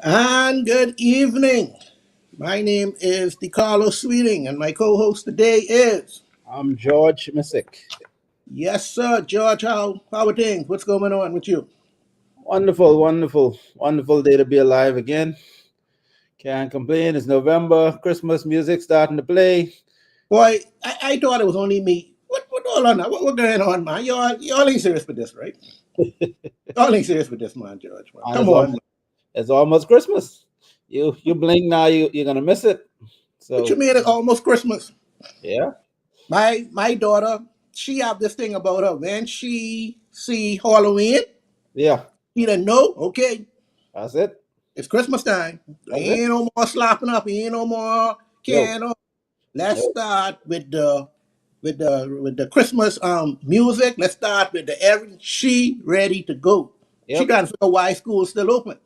And good evening. My name is DiCarlo Sweeting, and my co-host today is I'm George Misick. yes, sir, George. How are things? What's going on with you? Wonderful, wonderful, wonderful day to be alive again. Can't complain. It's November. Christmas music starting to play. Boy, I thought it was only me. What all on? What going on, man? Y'all ain't serious with this, right? Y'all ain't serious with this, man, George. Man. And Come on, man. it's almost Christmas. You blink now, you're gonna miss it. What you So mean? It's almost Christmas. yeah, My daughter, she have this thing about her when she see Halloween. yeah, She didn't know. Okay, that's it. it's Christmas time. That's it. Ain't no more slopping up. Ain't no more No, can. Let's no. start with the Christmas music. Let's start with the every she ready to go. She Yep. trying to figure out why school's still open.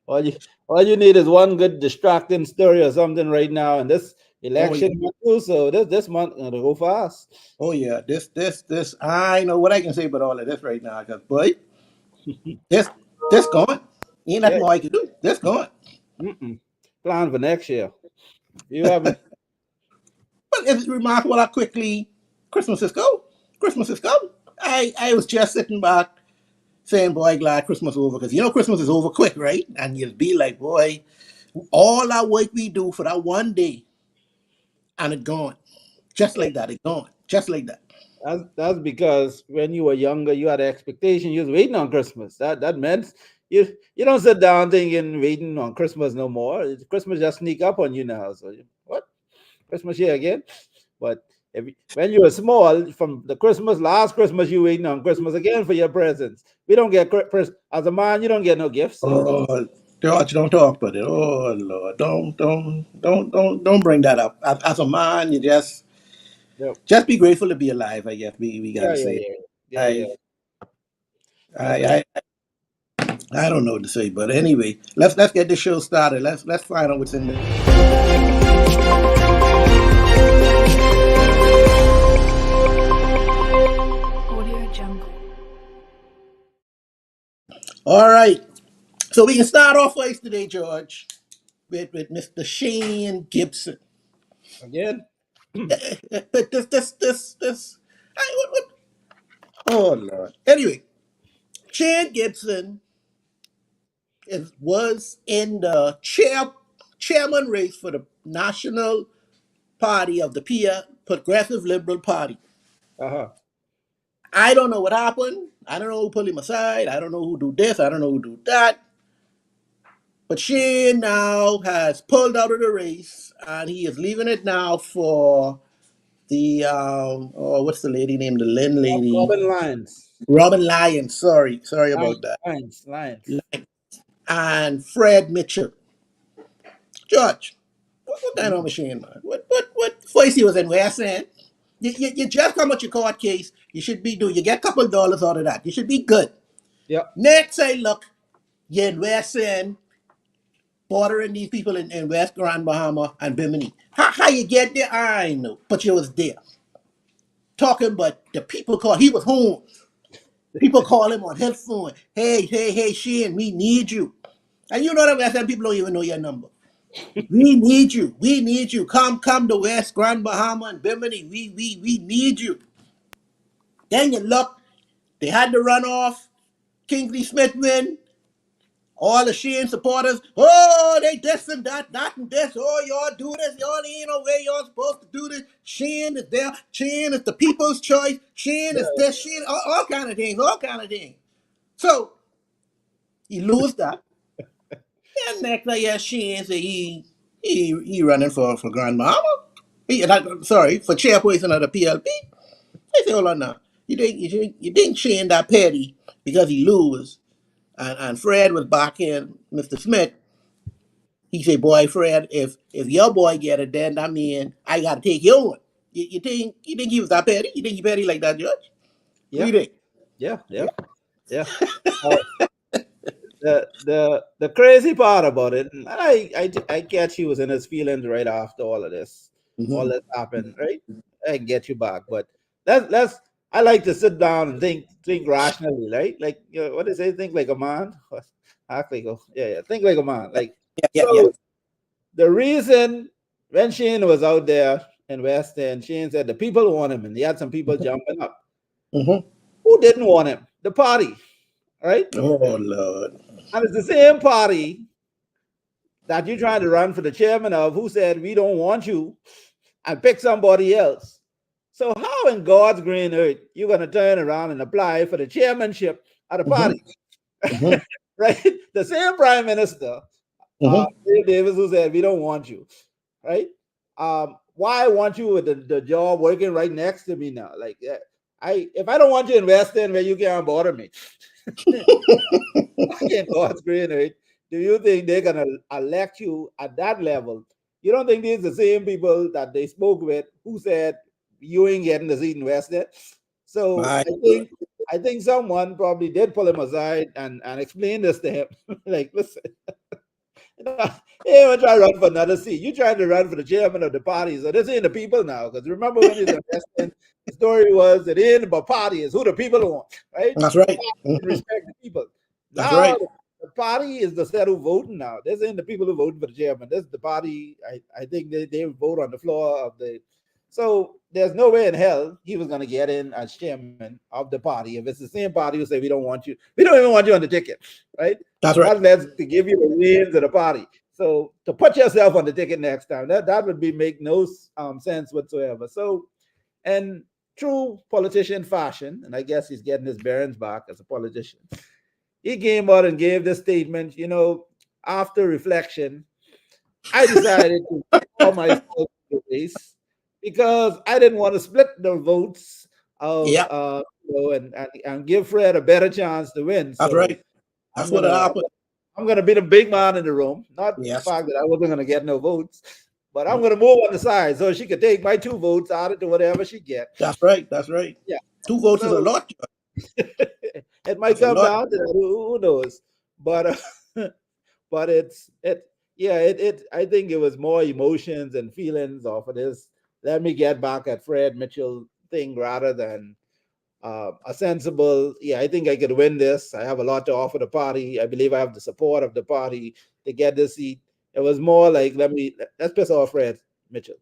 all you all you need is one good distracting story or something right now, and this Oh election yeah, month too. So this month gonna go fast. oh yeah. This. I know what I can say about all of this right now. Cause boy, this this going. Ain't Yeah. nothing more I can do. This going. Mm-mm. Plan for next year. You haven't. But it's remarkable how quickly Christmas is go. Christmas is come. I was just sitting back saying, boy, glad Christmas over. Because you know Christmas is over quick, right? And you'll be like, boy, all that work we do for that one day and it gone. Just like that, it gone. Just like that. That's because when you were younger, you had an expectation. You was waiting on Christmas. That meant you don't sit down thinking waiting on Christmas no more. Christmas just sneak up on you now. So what? Christmas here again? But when you were small, from the Christmas last Christmas, you waiting on Christmas again for your presents. We don't get as a man. You don't get no gifts. So Oh, George, don't talk about it. Oh Lord, don't bring that up. As a man, you yeah, just be grateful to be alive. I guess we yeah, gotta yeah, say. yeah, yeah, yeah. I That's it. I don't know what to say, but anyway, let's get the show started. Let's find out what's in there. Audio Jungle. All right, so we can start off first today, George, with Mr. Shane Gibson. Again. But this. What? Oh Lord. Anyway, Shane Gibson was in the chairman race for the National Party of the Progressive Liberal Party. Uh-huh. I don't know what happened. I don't know who pulled him aside. I don't know who do this. I don't know who do that. But Shane now has pulled out of the race, and he is leaving it now for the what's the lady name? The Lynn lady, Robin Lyons. Robin Lyons. Sorry about Lyons. that. Lyons. Lyons. And Fred Mitchell. George, what kind of machine, man? What? First he was in West End. You just come with your court case. You should be doing. You get a couple dollars out of that. You should be good. Yep. Next, I look. You're in West End, bordering these people in West Grand Bahama and Bimini. How you get there? I know, but you was there talking. But the people call. He was home. People call him on his phone. Hey, Shane, we need you. And you know that West End people don't even know your number. We need you. We need you. Come to West Grand Bahama and Bimini. We need you. Then you look, they had the runoff. Kingsley Smith win. All the Sheen supporters, oh, they this and that and this. Oh, y'all do this. Y'all ain't no way y'all supposed to do this. Sheen is there. Sheen is the people's choice. Sheen is this. Sheen, all kind of things. All kind of things. So he lose that. And next thing, yeah, Sheen say he running for Grand Bahama. Sorry, for chairperson of the PLP. I say, hold on now. You think Shane that petty because he lose and Fred was backing Mr. Smith. He said, boy, Fred, if your boy get it, then that mean I gotta take your one. You think he was that petty? You think he petty like that, Judge? What do Yeah. you think? Yeah. Yeah. Yeah. Uh, the crazy part about it, and I get you was in his feelings right after all of this, all Mm-hmm. this happened, right? I get you back, but let's I like to sit down and think rationally, right? Like what they say, think like a man. Act like a yeah, think like a man. Like Yeah, yeah, yeah. so the reason when Shane was out there in West End, Shane said the people want him, and he had some people jumping up. Mm-hmm. Who didn't want him? The party, right? Oh Lord. And it's the same party that you're trying to run for the chairman of who said we don't want you and pick somebody else. So how in God's green earth you gonna turn around and apply for the chairmanship of the Mm-hmm. party? Mm-hmm. Right? The same prime minister, Mm-hmm. Dave Davis, who said we don't want you, right? Why want you with the job working right next to me now? Like, I if I don't want you in West End where you can't bother me, in God's green earth, do you think they're gonna elect you at that level? You don't think these are the same people that they spoke with who said you ain't getting the seat in West End? So My I think someone probably did pull him aside and explain this to him. Like, listen, you know, you ain't even trying to run for another seat. You trying to run for the chairman of the party. So this ain't the people now. Because remember when he's in West End, the story was that it ain't about party, it's who the people want, right? that's right. And Mm-hmm. respect the people. That's Now right. the party is the set who voting now. This ain't the people who voting for the chairman. This is the party. I think they vote on the floor of the. So there's no way in hell he was gonna get in as chairman of the party if it's the same party who say we don't want you. We don't even want you on the ticket, right? That's right. Much less to give you the reins of the party. So to put yourself on the ticket next time, that would be make no sense whatsoever. So and true politician fashion, and I guess he's getting his bearings back as a politician. He came out and gave this statement. After reflection, I decided to withdraw myself from the race because I didn't want to split the votes of Yeah, and give Fred a better chance to win. that's So right. That's I'm what gonna happened. I'm gonna be the big man in the room. Not the Yes. fact that I wasn't gonna get no votes, but I'm gonna move on the side so she could take my two votes out of to whatever she get. That's right. That's right. Yeah. 2 votes is a So lot. it might That's a come lot. down to that. Who knows? But but it I think it was more emotions and feelings of this. Let me get back at Fred Mitchell thing rather than a sensible. Yeah, I think I could win this. I have a lot to offer the party. I believe I have the support of the party to get this seat. It was more like let's piss off Fred Mitchell.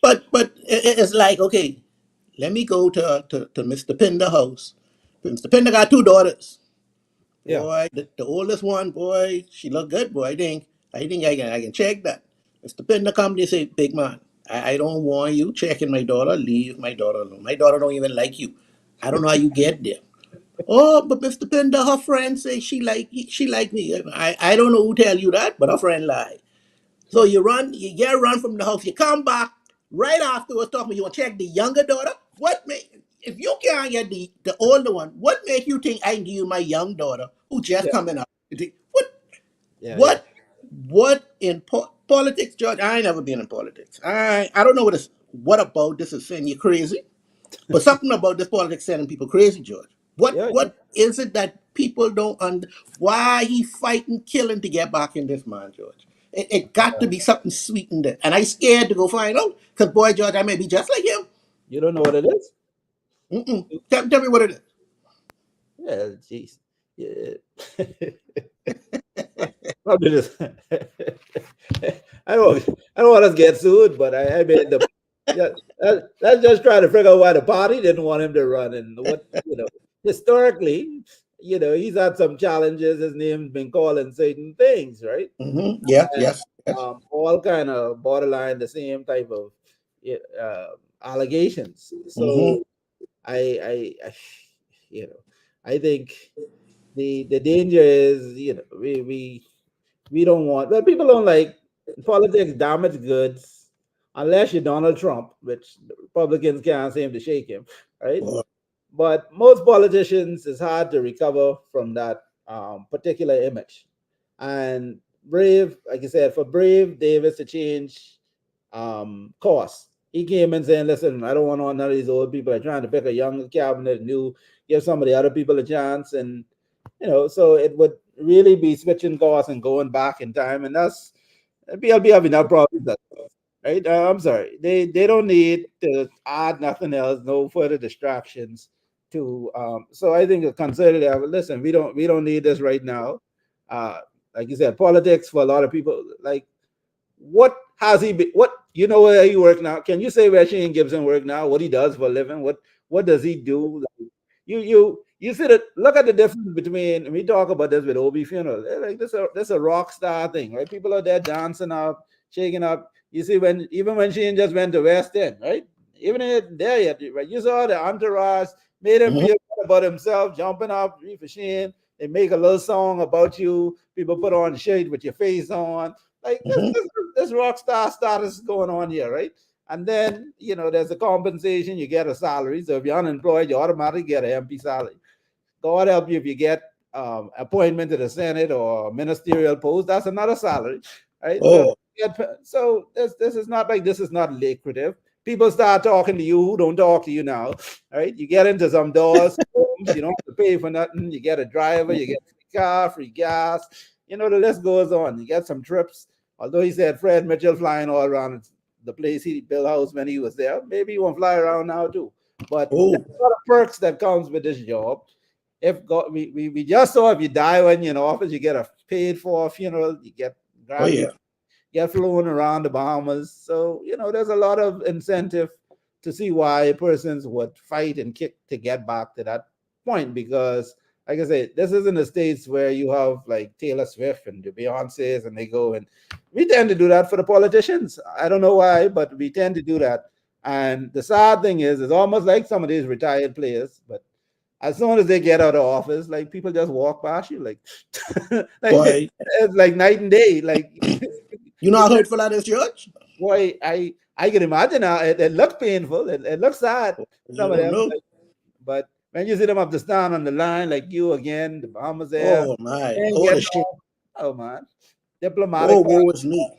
But it's like, okay, let me go to Mr. Pinder house. Mr. Pinder got 2 daughters. Yeah, Boy, the oldest one, boy, she look good, boy. I think I can check that. Mr. Pinder come, they say, big man, I don't want you checking my daughter. Leave my daughter alone. My daughter don't even like you. I don't know how you get there. Oh, but Mr. Pinder, her friend say she like me. I don't know who tell you that, but her friend lie. So you get run from the house, you come back right afterwards talking, you want to check the younger daughter? What make if you can't get the older one, what make you think I can give you my young daughter who just yeah, coming up? What yeah, yeah. what what in politics, George? I ain't never been in politics. I don't know what about this is saying you crazy. But something about this politics sending people crazy, George. What Yeah, yeah. what is it that people don't why he fighting, killing to get back in this man, George? It got to be something sweet in there. And I scared to go find out. Because boy, George, I may be just like him. You don't know what it is? Mm-mm. Tell me what it is. Yeah, jeez. Yeah. Probably just I don't want us to get sued, but I made the yeah. Let's just try to figure out why the party didn't want him to run and what historically, he's had some challenges. His name's been called in certain things, right? Yes, And yes, yes. all kind of borderline the same type of yeah, allegations. Mm-hmm. So I you know, I think the danger is we don't want well people don't like politics damage goods unless you're Donald Trump, which the Republicans can't seem to shake him, right? Boy, But most politicians it's hard to recover from that particular image. And Brave, like I said, for Brave Davis to change course. He came in saying, listen, I don't want none of these old people. I'm trying to pick a younger cabinet, new, give some of the other people a chance. And, so it would really be switching course and going back in time. And that's, BLB having that problem. right? I'm sorry, they don't need to add nothing else, no further distractions to. So I think a conservative, listen, we don't need this right now. Uh, like you said, politics for a lot of people, like what has he been? What you know where he work now? Can you say where Shane Gibson work now? What he does for a living? What does he do? Like, you see that? Look at the difference between. We talk about this with Obi funeral. Like this a rock star thing, right? People are there dancing up, shaking up. You see when even when Shane just went to West End, right? Even in there yet, right? You saw the entourage made him Mhm, feel good about himself, jumping up for Shane. They make a little song about you. People put on a shirt with your face on. Like mhm. this rock star status going on here, right? And then there's a compensation. You get a salary. So if you're unemployed, you automatically get an MP salary. God help you if you get appointment to the Senate or ministerial post. That's another salary, right? So Oh, so this is not like this is not lucrative. People start talking to you who don't talk to you now, right? You get into some doors, homes, you don't have to pay for nothing. You get a driver, you get free car, free gas. The list goes on. You get some trips. Although he said Fred Mitchell flying all around the place he built house when he was there, maybe he won't fly around now too. But there's oh, a lot of perks that comes with this job. If God, we just saw if you die when you're in office, you get a paid for funeral, you get oh grand, yeah. get flown around the Bahamas. So there's a lot of incentive to see why persons would fight and kick to get back to that point. Because, like I said, this isn't the states where you have like Taylor Swift and the Beyonces, and they go and we tend to do that for the politicians. I don't know why, but we tend to do that. And the sad thing is, it's almost like some of these retired players, but as soon as they get out of office, like people just walk past you, like, like Boy, it's like night and day. Like, you you not know, heard for that is George? boy, I can imagine now. It looks painful. It looks sad. You Some of don't them, know. like, but when you see them up to stand on the line, like you again, the Bahamas there, Oh my, and oh getting the shit. off. Oh man, diplomatic. Oh, woe is me.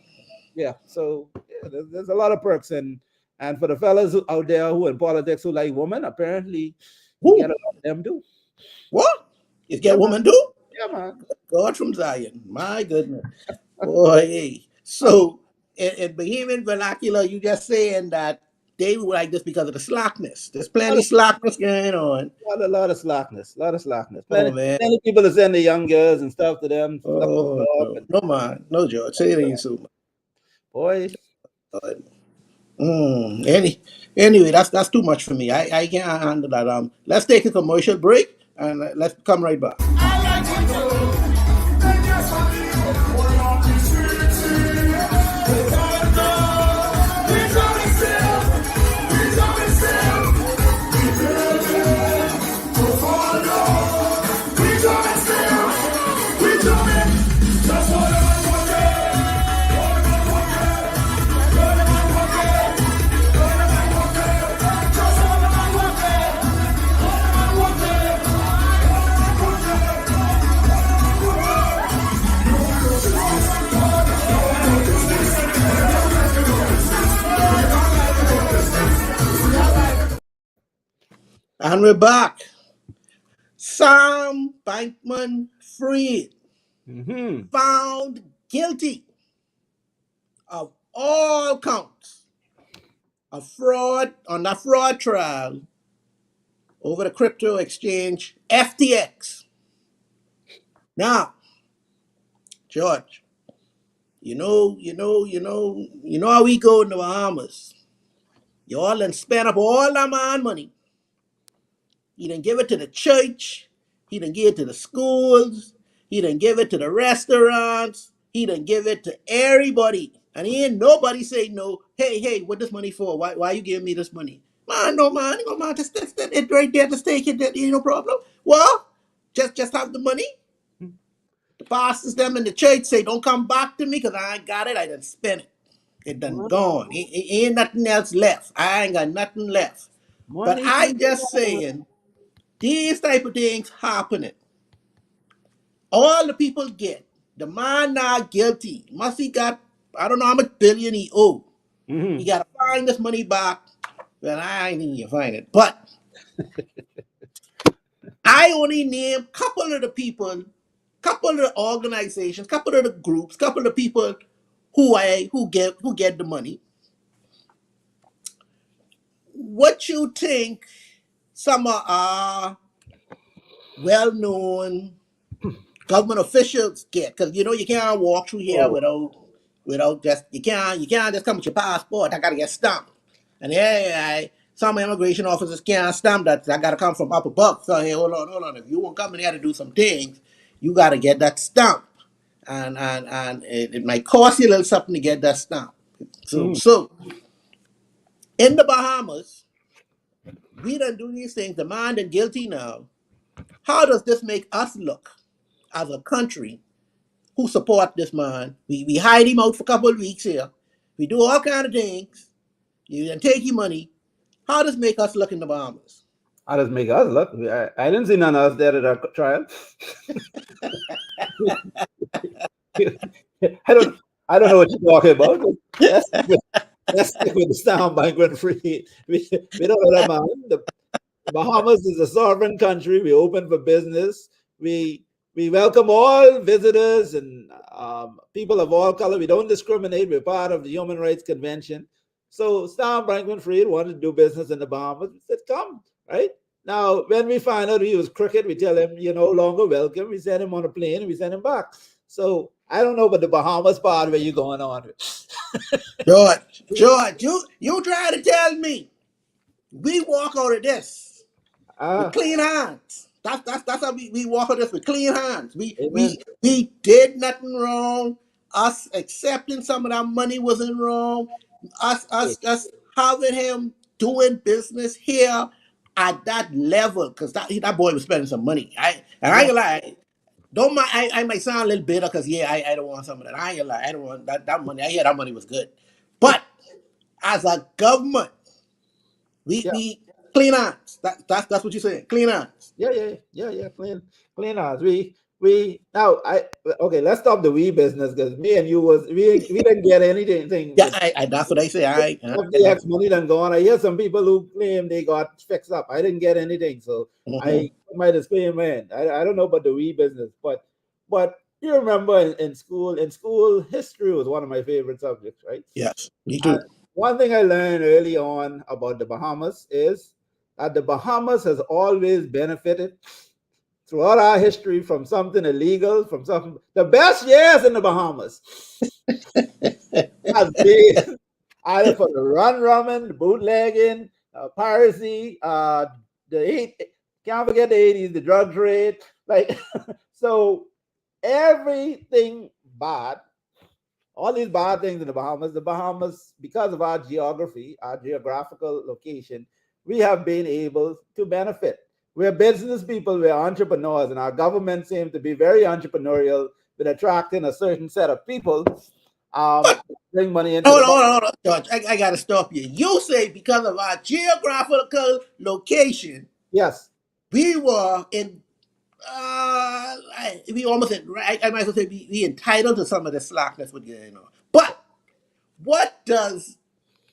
Yeah. So yeah, there's a lot of perks, and for the fellas out there who in politics who like women, apparently you get a Woo. lot of them too. What? You Yeah, get man. woman too? Yeah, man. God from Zion. My goodness. Boy, hey. So in Bahamian vernacular, you just saying that they were like this because of the slackness. There's plenty slackness going on. A lot of slackness, a lot of slackness. Oh Plenty, man. plenty people that send the young girls and stuff to them, stuff Oh up no. and No man. No George. Say it ain't so boy, much. Anyway, that's too much for me. I can't handle that. Let's take a commercial break and let's come right back. And we're back. Sam Bankman Fried mm-hmm. found guilty of all counts of fraud on that fraud trial over the crypto exchange FTX. Now, George, you know how we go in the Bahamas. You all done spend up all that man money. He didn't give it to the church. He didn't give it to the schools. He didn't give it to the restaurants. He didn't give it to everybody. And he ain't nobody say no. Hey, what this money for? Why you giving me this money? Man, no man, no man. Just it right there to stake it. That ain't no problem. Well, just have the money. The pastors them in the church say, don't come back to me because I ain't got it. I done spent it. It done gone. Ain't nothing else left. I ain't got nothing left. But Money I can just saying, these type of things happening. All the people get. The man not guilty. Must he got, I don't know how much billion he owe. He mm-hmm. got to find this money back. Well, I ain't think you find it. But I only name couple of the people, couple of the organizations, couple of the groups, couple of the people who get the money. what you think some of our well-known government officials get? Because you can't walk through here Oh, without just you can't just come with your passport. I gotta get stamped. And yeah, some immigration officers can't stamp that. I gotta come from up above. So hey, hold on. If you want to come in here to do some things, you gotta get that stamp. And it might cost you a little something to get that stamp. So mm. so in the Bahamas, we don't do these things. The man and guilty now. How does this make us look as a country who support this man? We hide him out for a couple of weeks here. We do all kind of things. You then take your money. How does make us look in the Bahamas? How does make us look? I didn't see none of us there at our trial. I don't I don't know what you're talking about. Let's stick with, let's stick with the sound migrant free. We don't know that man. The Bahamas is a sovereign country. We open for business. We welcome all visitors and people of all color. We don't discriminate. We're part of the Human Rights Convention. So Stan Bankman Fried wanted to do business in the Bahamas. We said, come, right? Now, when we find out he was crooked, we tell him, you're no longer welcome. We send him on a plane and we send him back. So I don't know about the Bahamas part where you're going on. George, you try to tell me we walk out of this with Ah, clean hands. That's how we walk out of this with clean hands. We amen. we we did nothing wrong. Us accepting some of that money wasn't wrong. Us having him doing business here at that level, because that boy was spending some money. I Yeah, ain't gonna lie. Don't mind, I might sound a little bitter because yeah, I don't want some of that. I ain't gonna lie, I don't want that money. I hear that money was good. But as a government, yeah. we clean hands. That's what you're saying. Clean hands. Yeah. Clean house. We now I okay. Let's stop the we business because me and you was we didn't get anything Yeah, with that's what I say. FDX money done gone. I hear some people who claim they got fixed up. I didn't get anything, so Mhm. I put my disclaimer in. I don't know about the we business, but you remember in school history was one of my favorite subjects, right? Yes, me And too. one thing I learned early on about the Bahamas is that the Bahamas has always benefited throughout our history from something illegal, from something. The best years in the Bahamas has been either for the run rumming, the bootlegging, piracy, the eight. Can't forget the 80s, the drug trade. Like so, everything bad, all these bad things in the Bahamas, because of our geography, our geographical location, we have been able to benefit. We're business people, we're entrepreneurs, and our government seems to be very entrepreneurial with attracting a certain set of people, But bring money into the hold on, Bahamas. George. I gotta stop you. You say because of our geographical location, Yes. we were in. We almost. I might as well say we entitled to some of the slackness with But what does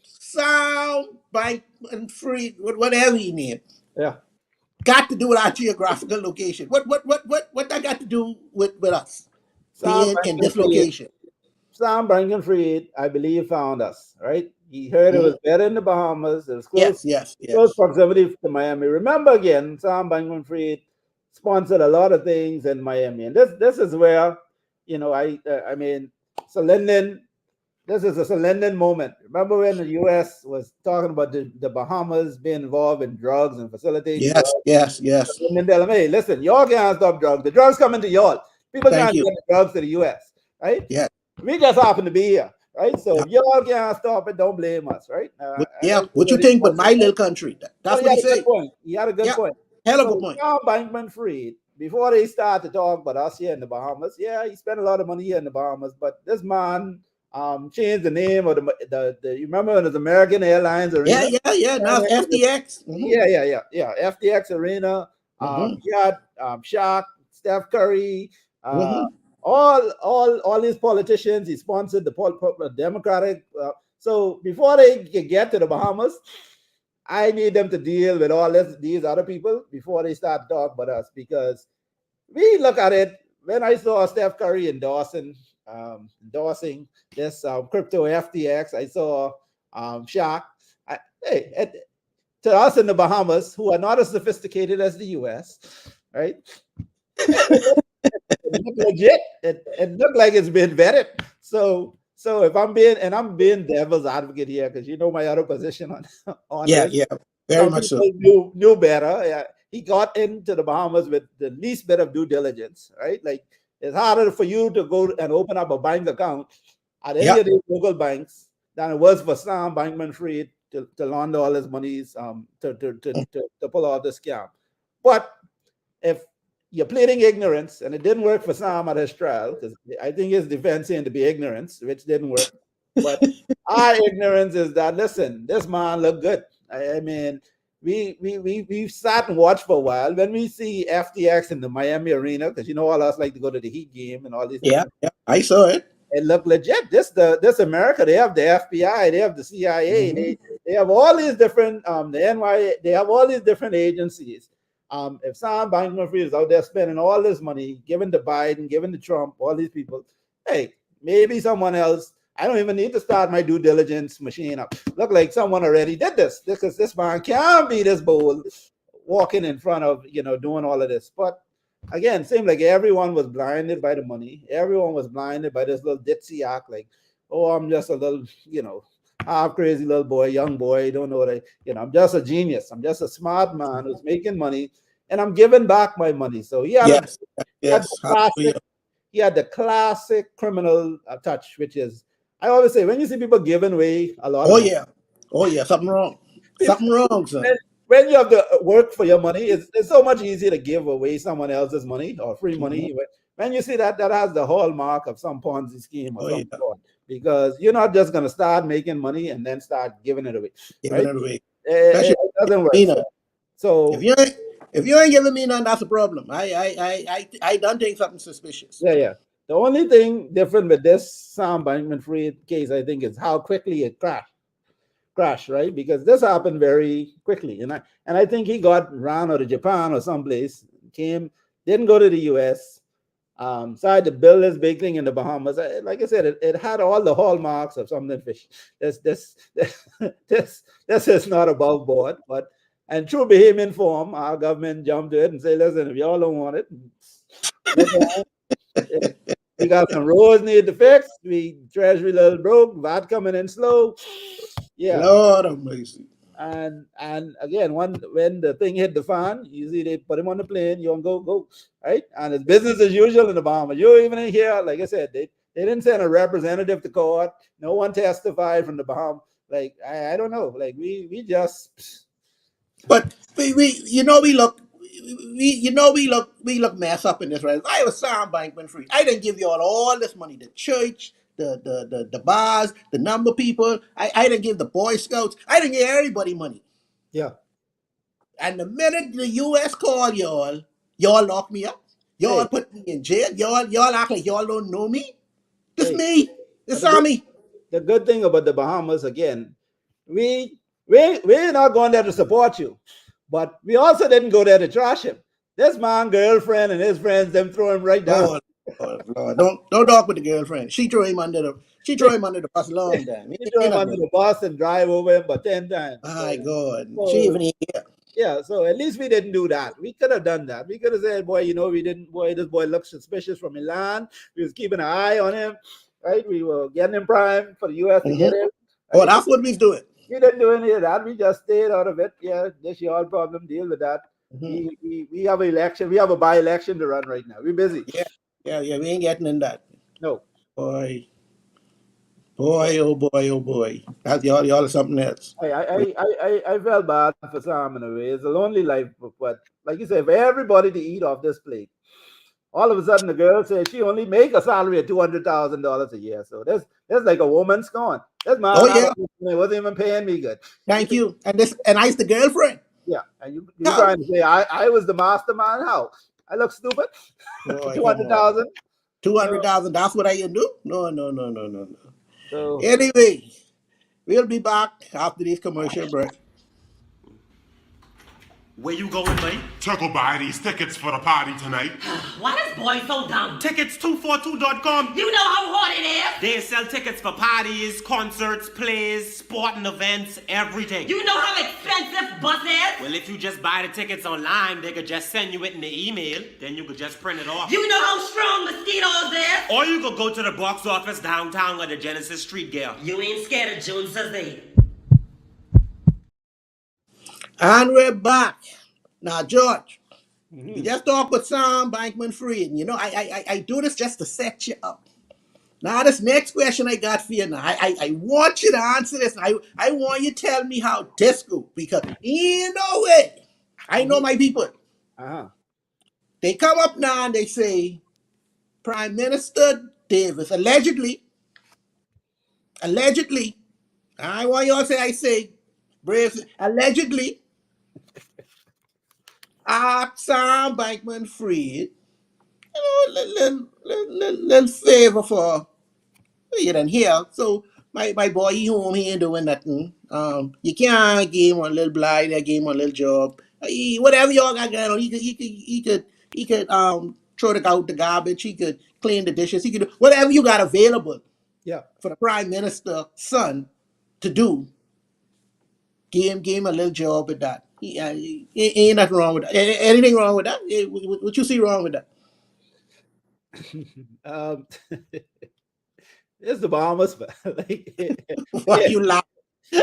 sound bite and free, whatever you name, Yeah. got to do with our geographical location? What that got to do with us Sam being in Franklin this Freed, location? Sam Franklin Freed, I believe, found us, right? He heard it Mhm. was better in the Bahamas. It was close Yes. proximity to Miami. Remember again, Sam Bankman Fried sponsored a lot of things in Miami, and this is where, I mean, so Linden, this is a Linden moment. Remember when the U.S. was talking about the Bahamas being involved in drugs and facilitating drugs? Yes. And then tell them, hey, listen, y'all can't stop drugs. The drugs coming to y'all. People Thank can't you. get the drugs to the U.S., right? Yeah. We just happen to be here, right? So Yeah. if y'all can't stop it, don't blame us, right? I Yeah. don't see What you where they think? But want to my go. little country. No, That's he what had he a good say. point. He had a good Yeah. point. Hell of a So point. John Bankman Fried, before they start to talk about us here in the Bahamas, yeah, he spent a lot of money here in the Bahamas, but this man changed the name of the you remember when it was American Airlines Arena? Yeah. Now And it's it was FTX. yeah. FTX Arena. Mm-hmm. He had Shaq, Steph Curry, uh, Mm-hmm. all these politicians. He sponsored the Democratic. So before they can get to the Bahamas, I need them to deal with these other people before they start to talk about us because we look at it. When I saw Steph Curry endorsing this crypto FTX, I saw Shaq. Hey, to us in the Bahamas, who are not as sophisticated as the U.S., right? It looked legit. It looked like it's been vetted. So if I'm being devil's advocate here, because you know my other position on on Yeah, this. yeah, very Some much people so. knew better. Yeah, he got into the Bahamas with the least bit of due diligence, right? Like it's harder for you to go and open up a bank account at any Yeah, of these local banks than it was for Sam Bankman-Fried to launder all his monies to pull off the scam. But if you're pleading ignorance, and it didn't work for Sam at his trial, because I think his defense seemed to be ignorance, which didn't work. But our ignorance is that listen, this man looked good. I mean, we sat and watched for a while. When we see FTX in the Miami arena, because you know all us like to go to the Heat game and all these yeah, different, yeah. I saw it. it looked legit. This America, they have the FBI, they have the CIA, Hmm. they have all these different the NYA, they have all these different agencies. If Sam Bankman-Fried is out there spending all this money, giving to Biden, giving to Trump, all these people, hey, maybe someone else. I don't even need to start my due diligence machine up. Look like someone already did this because this man can't be this bold walking in front of doing all of this. But again, seemed like everyone was blinded by the money. Everyone was blinded by this little ditzy act, like, oh, I'm just a little, half crazy little boy, young boy, don't know what I'm just a genius. I'm just a smart man who's making money, and I'm giving back my money. So Yes, he had the yes. classic, Hallelujah. criminal touch, which is, I always say, when you see people giving away a lot of Oh money, yeah, oh yeah. Something wrong. people, Something wrong, when son. when you have to work for your money, it's so much easier to give away someone else's money or free Mhm. money. When you see that, that has the hallmark of some Ponzi scheme or Oh some yeah, fraud, because you're not just going to start making money and then start giving it away, giving right? it away. It Especially doesn't work. me So, none. If so you ain't if you ain't giving me none, that's a problem. I done think something suspicious. yeah, yeah. The only thing different with this Sam Bankman-Fried case, I think, is how quickly it crashed, right? Because this happened very quickly, and I think he got ran out of Japan or someplace, came, didn't go to the U.S. Started to build this big thing in the Bahamas. Like I said, it had all the hallmarks of something fish. This this is not above board, but and true Bahamian form, our government jumped to it and say, listen, if y'all don't want it, look around. If we got some roads need to fix. We treasury little broke, VAT coming in slow. Yeah, Lord of mercy. and again, when the thing hit the fan, you see they put him on the plane, you don't go, right? And it's business as usual in the Bahamas. You even in here, like I said, they didn't send a representative to court. No one testified from the Bahamas. Like I don't know. Like we just But we we look we look mess up in this, right? I was Sam Bankman Free. I didn't give you all this money. The church, the bars, the number of people. I didn't give the Boy Scouts. I didn't give everybody money. yeah. And the minute the US called y'all lock me up. Y'all Hey, put me in jail. Y'all act like y'all don't know me. This hey. me. But This Sammy. the good thing about the Bahamas again, we're not going there to support you, but we also didn't go there to trash him. This man, girlfriend, and his friends, them throw him right down. Lord, Lord, Lord. Don't talk with the girlfriend. She throw him under the bus a long time. He throw Ain't him nothing under wrong. the bus and drive over him but 10 times. My God. She So even here. yeah, so at least we didn't do that. We could have done that. We could have said, boy, we didn't. Boy, this boy looks suspicious from Milan. We was keeping an eye on him, right? We were getting him prime for the U.S. to Hmm. get him, Oh, right? that's what we's doing. We didn't do any of that. We just stayed out of it. Yeah, this your problem. Deal with that. Hmm. We have an election. We have a by-election to run right now. We're busy. Yeah, yeah, yeah. We ain't getting in that. No. Boy, So oh boy. That's y'all are something else. I felt bad for Sam in a way. It's a lonely life, but like you said, for everybody to eat off this plate. All of a sudden, the girl says she only make a salary of $200,000 a year. So that's like a woman's gone. This Oh man yeah, wasn't even paying me good. He thank said, you. And I's the girlfriend. yeah, and you How? trying to say I was the mastermind? How? I look stupid for Boy, two come hundred on. thousand. Two So hundred thousand, that's what I can do? No, no, no, no, no, no. so Anyway, we'll be back after this commercial break. Where you going, buddy? To go buy these tickets for the party tonight. Why this boy so dumb? Tickets242.com. You know how hard it is? They sell tickets for parties, concerts, plays, sporting events, everything. You know how expensive bus is? Well, if you just buy the tickets online, they could just send you it in the email. Then you could just print it off. You know how strong mosquitoes is? Or you could go to the box office downtown with the Genesis Street Gear. You ain't scared of Joneses, eh? And we're back. Now, George, you just talk with Sam Bankman Fried. You know, I do this just to set you up. Now, this next question I got for you now, I want you to answer this. I want you to tell me how this go, because you know it. I know my people. Uh-huh. They come up now and they say, Prime Minister Davis, allegedly, I want you all to say, brave, allegedly, Sam Bankman Fried, you know, little favor for you done here. So my boy, he home, he ain't doing nothing. You can't give him one little blind, give him one little job. Whatever y'all got going on, he could throw out the garbage, he could clean the dishes, he could do whatever you got available Yeah. for the Prime Minister's son to do. Give him a little job with that. Ain't nothing wrong with that. Anything wrong with that? What you see wrong with that? Um, it's the Bahamas, but like, Why you laughing?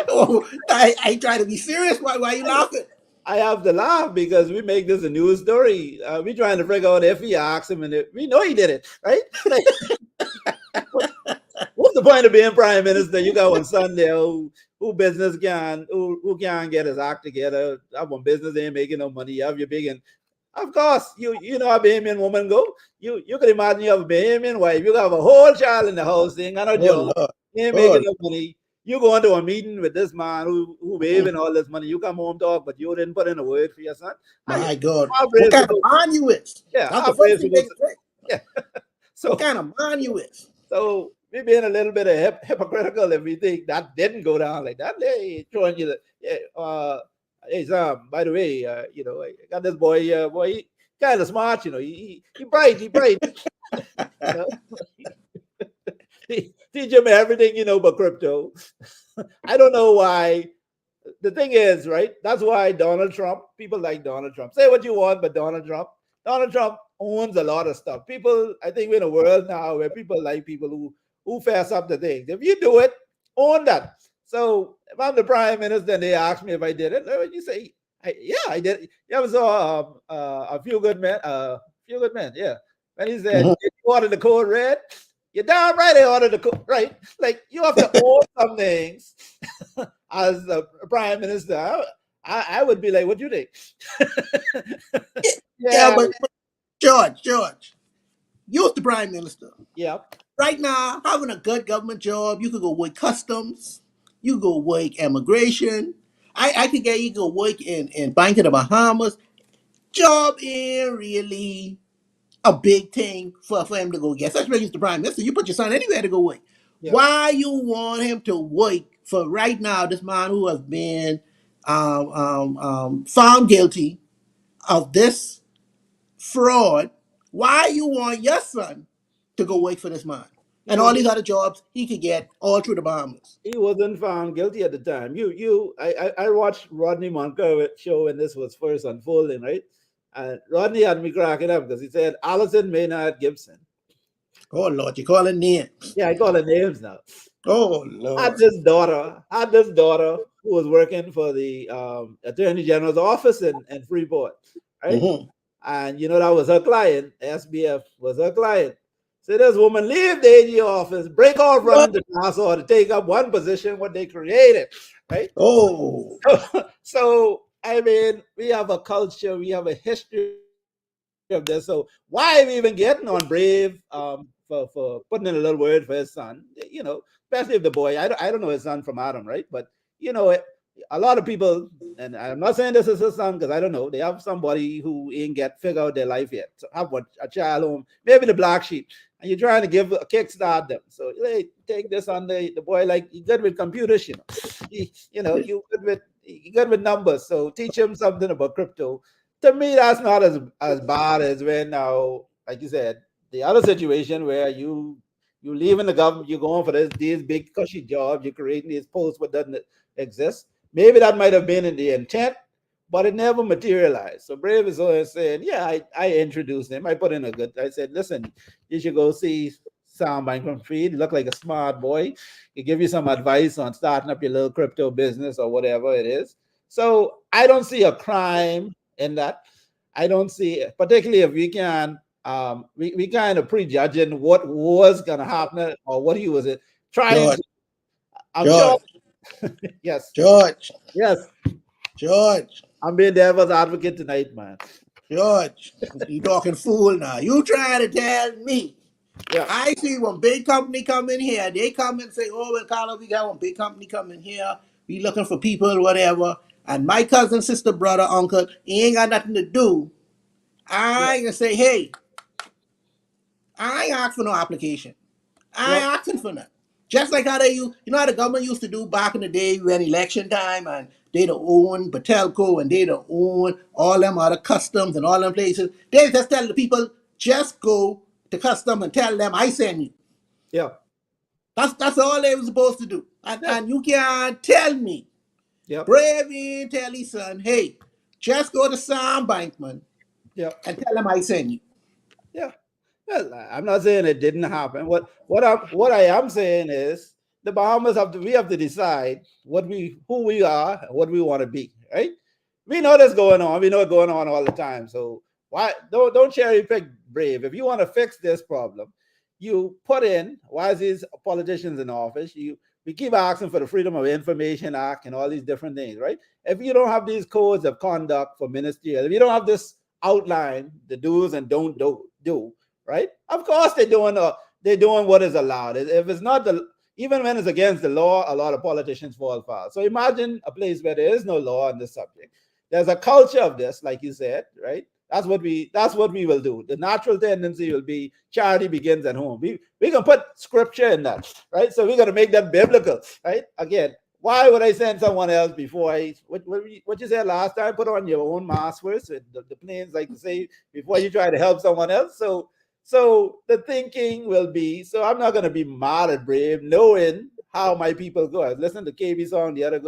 Oh, I try to be serious. Why you laughing? I have to laugh because we make this a news story. We trying to figure out if he asked him, and we know he did it, right? Like, what's the point of being prime minister? You got one son there who business can who can't get his act together. That one business ain't making no money. You have your big and of course you know how Bahamian woman go. You can imagine you have a Bahamian wife. You have a whole child in the house thing and a job. Lord. You ain't making no money. You go into a meeting with this man who waving all this money. You come home talk, but you didn't put in a word for your son. My God. How What brave kind of supposed- man you is? Yeah, That's how the first brave thing they supposed to- say. yeah. So What kind of man you is? So we're being a little bit of hypocritical if we think that didn't go down like that. They showing you that. Yeah, hey Sam, by the way, you know, I got this boy. Boy, he kind of smart. You know, he bright. He bright. You know? Teach him everything you know about crypto. I don't know why. The thing is, right? That's why Donald Trump. People like Donald Trump. Say what you want, but Donald Trump owns a lot of stuff. People, I think we're in a world now where people like people who fess up to things. If you do it, own that. So if I'm the prime minister and they ask me if I did it, you say, yeah, I did it. You ever saw a few good men? Yeah. When he said, you ordered the code red, you're damn right I ordered the code right. Like you have to own some things as the prime minister. I would be like, what do you think? Yeah, but George, you're the prime minister. Yeah. Right now, having a good government job, you could go work customs, you could go work immigration. I could get you go work in Bank of the Bahamas. Job ain't really a big thing for him to go get. Especially as the prime minister, you put your son anywhere to go work. Yeah. Why you want him to work for right now? This man who has been found guilty of this fraud. Why you want your son to go work for this man? And all these other jobs he could get all through the Bahamas. He wasn't found guilty at the time. I watched Rodney Monker show when this was first unfolding, right? And Rodney had me cracking up because he said Allison Maynard Gibson. Oh Lord, you calling names. Yeah, I call her names now. Oh Lord. Had this daughter who was working for the Attorney General's office in Freeport, right? Mm-hmm. And you know that was her client. SBF was her client. So this woman leave the AG office, break off running the Nassau to take up one position what they created, right? Oh. So I mean, we have a culture, we have a history of this. So why are we even getting on Brave for putting in a little word for his son? You know, especially if the boy, I don't know his son from Adam, right? But you know, a lot of people, and I'm not saying this is his son because I don't know, they have somebody who ain't figure out their life yet. So have a child home, maybe the black sheep, and you're trying to give a kickstart them. So hey, take this on the boy, like you good with computers, you know. You good with good with numbers. So teach him something about crypto. To me, that's not as bad as when now, like you said, the other situation where you leaving the government, you're going for these big cushy jobs, you're creating these posts what doesn't exist. Maybe that might have been in the intent, but it never materialized. So Brave is always saying, yeah, I introduced him. I put in a good, I said, listen, you should go see Sam Bankman-Fried. You look like a smart boy. He give you some advice on starting up your little crypto business or whatever it is. So I don't see a crime in that. I don't see, particularly if we can, we kind of prejudging what was going to happen or what he was trying George, to. I'm sure. George, Yes. George, Yes. George, I'm being devil's advocate tonight, man. George. You talking fool now. You trying to tell me. Yeah. I see when big company come in here, they come and say, oh, well, Carlos, we got one big company come in here. We looking for people, whatever. And my cousin, sister, brother, uncle, he ain't got nothing to do. I ain't gonna say, hey, I ain't asking for no application. I Yep. ain't asking for nothing. Just like how you know how the government used to do back in the day when election time and they'd own Batelco and they'd own all them other customs and all them places. They just tell the people, just go to custom and tell them I send you. Yeah. That's all they were supposed to do. Yeah. And you can't tell me, Yep. Brave ain't tell his son, hey, just go to Sam Bankman Yep. and tell him I send you. Yeah. Well, I'm not saying it didn't happen. What I am saying is the Bahamas we have to decide who we are, and what we want to be, right? We know that's going on. We know it's going on all the time. So why don't cherry pick Brave? If you want to fix this problem, you put in why is these politicians in office? We keep asking for the Freedom of Information Act and all these different things, right? If you don't have these codes of conduct for ministerial, if you don't have this outline, the do's and don't do, right? Of course they're doing what is allowed. If it's not even when it's against the law, a lot of politicians fall foul. So imagine a place where there is no law on this subject. There's a culture of this, like you said, right? That's what we will do. The natural tendency will be charity begins at home. We can put scripture in that, right? So we're gonna make that biblical, right? Again, why would I send someone else before what you said last time? Put on your own mask first. The planes like to say before you try to help someone else. So the thinking will be, so I'm not gonna be mad at Brave, knowing how my people go. I listened to KB song the other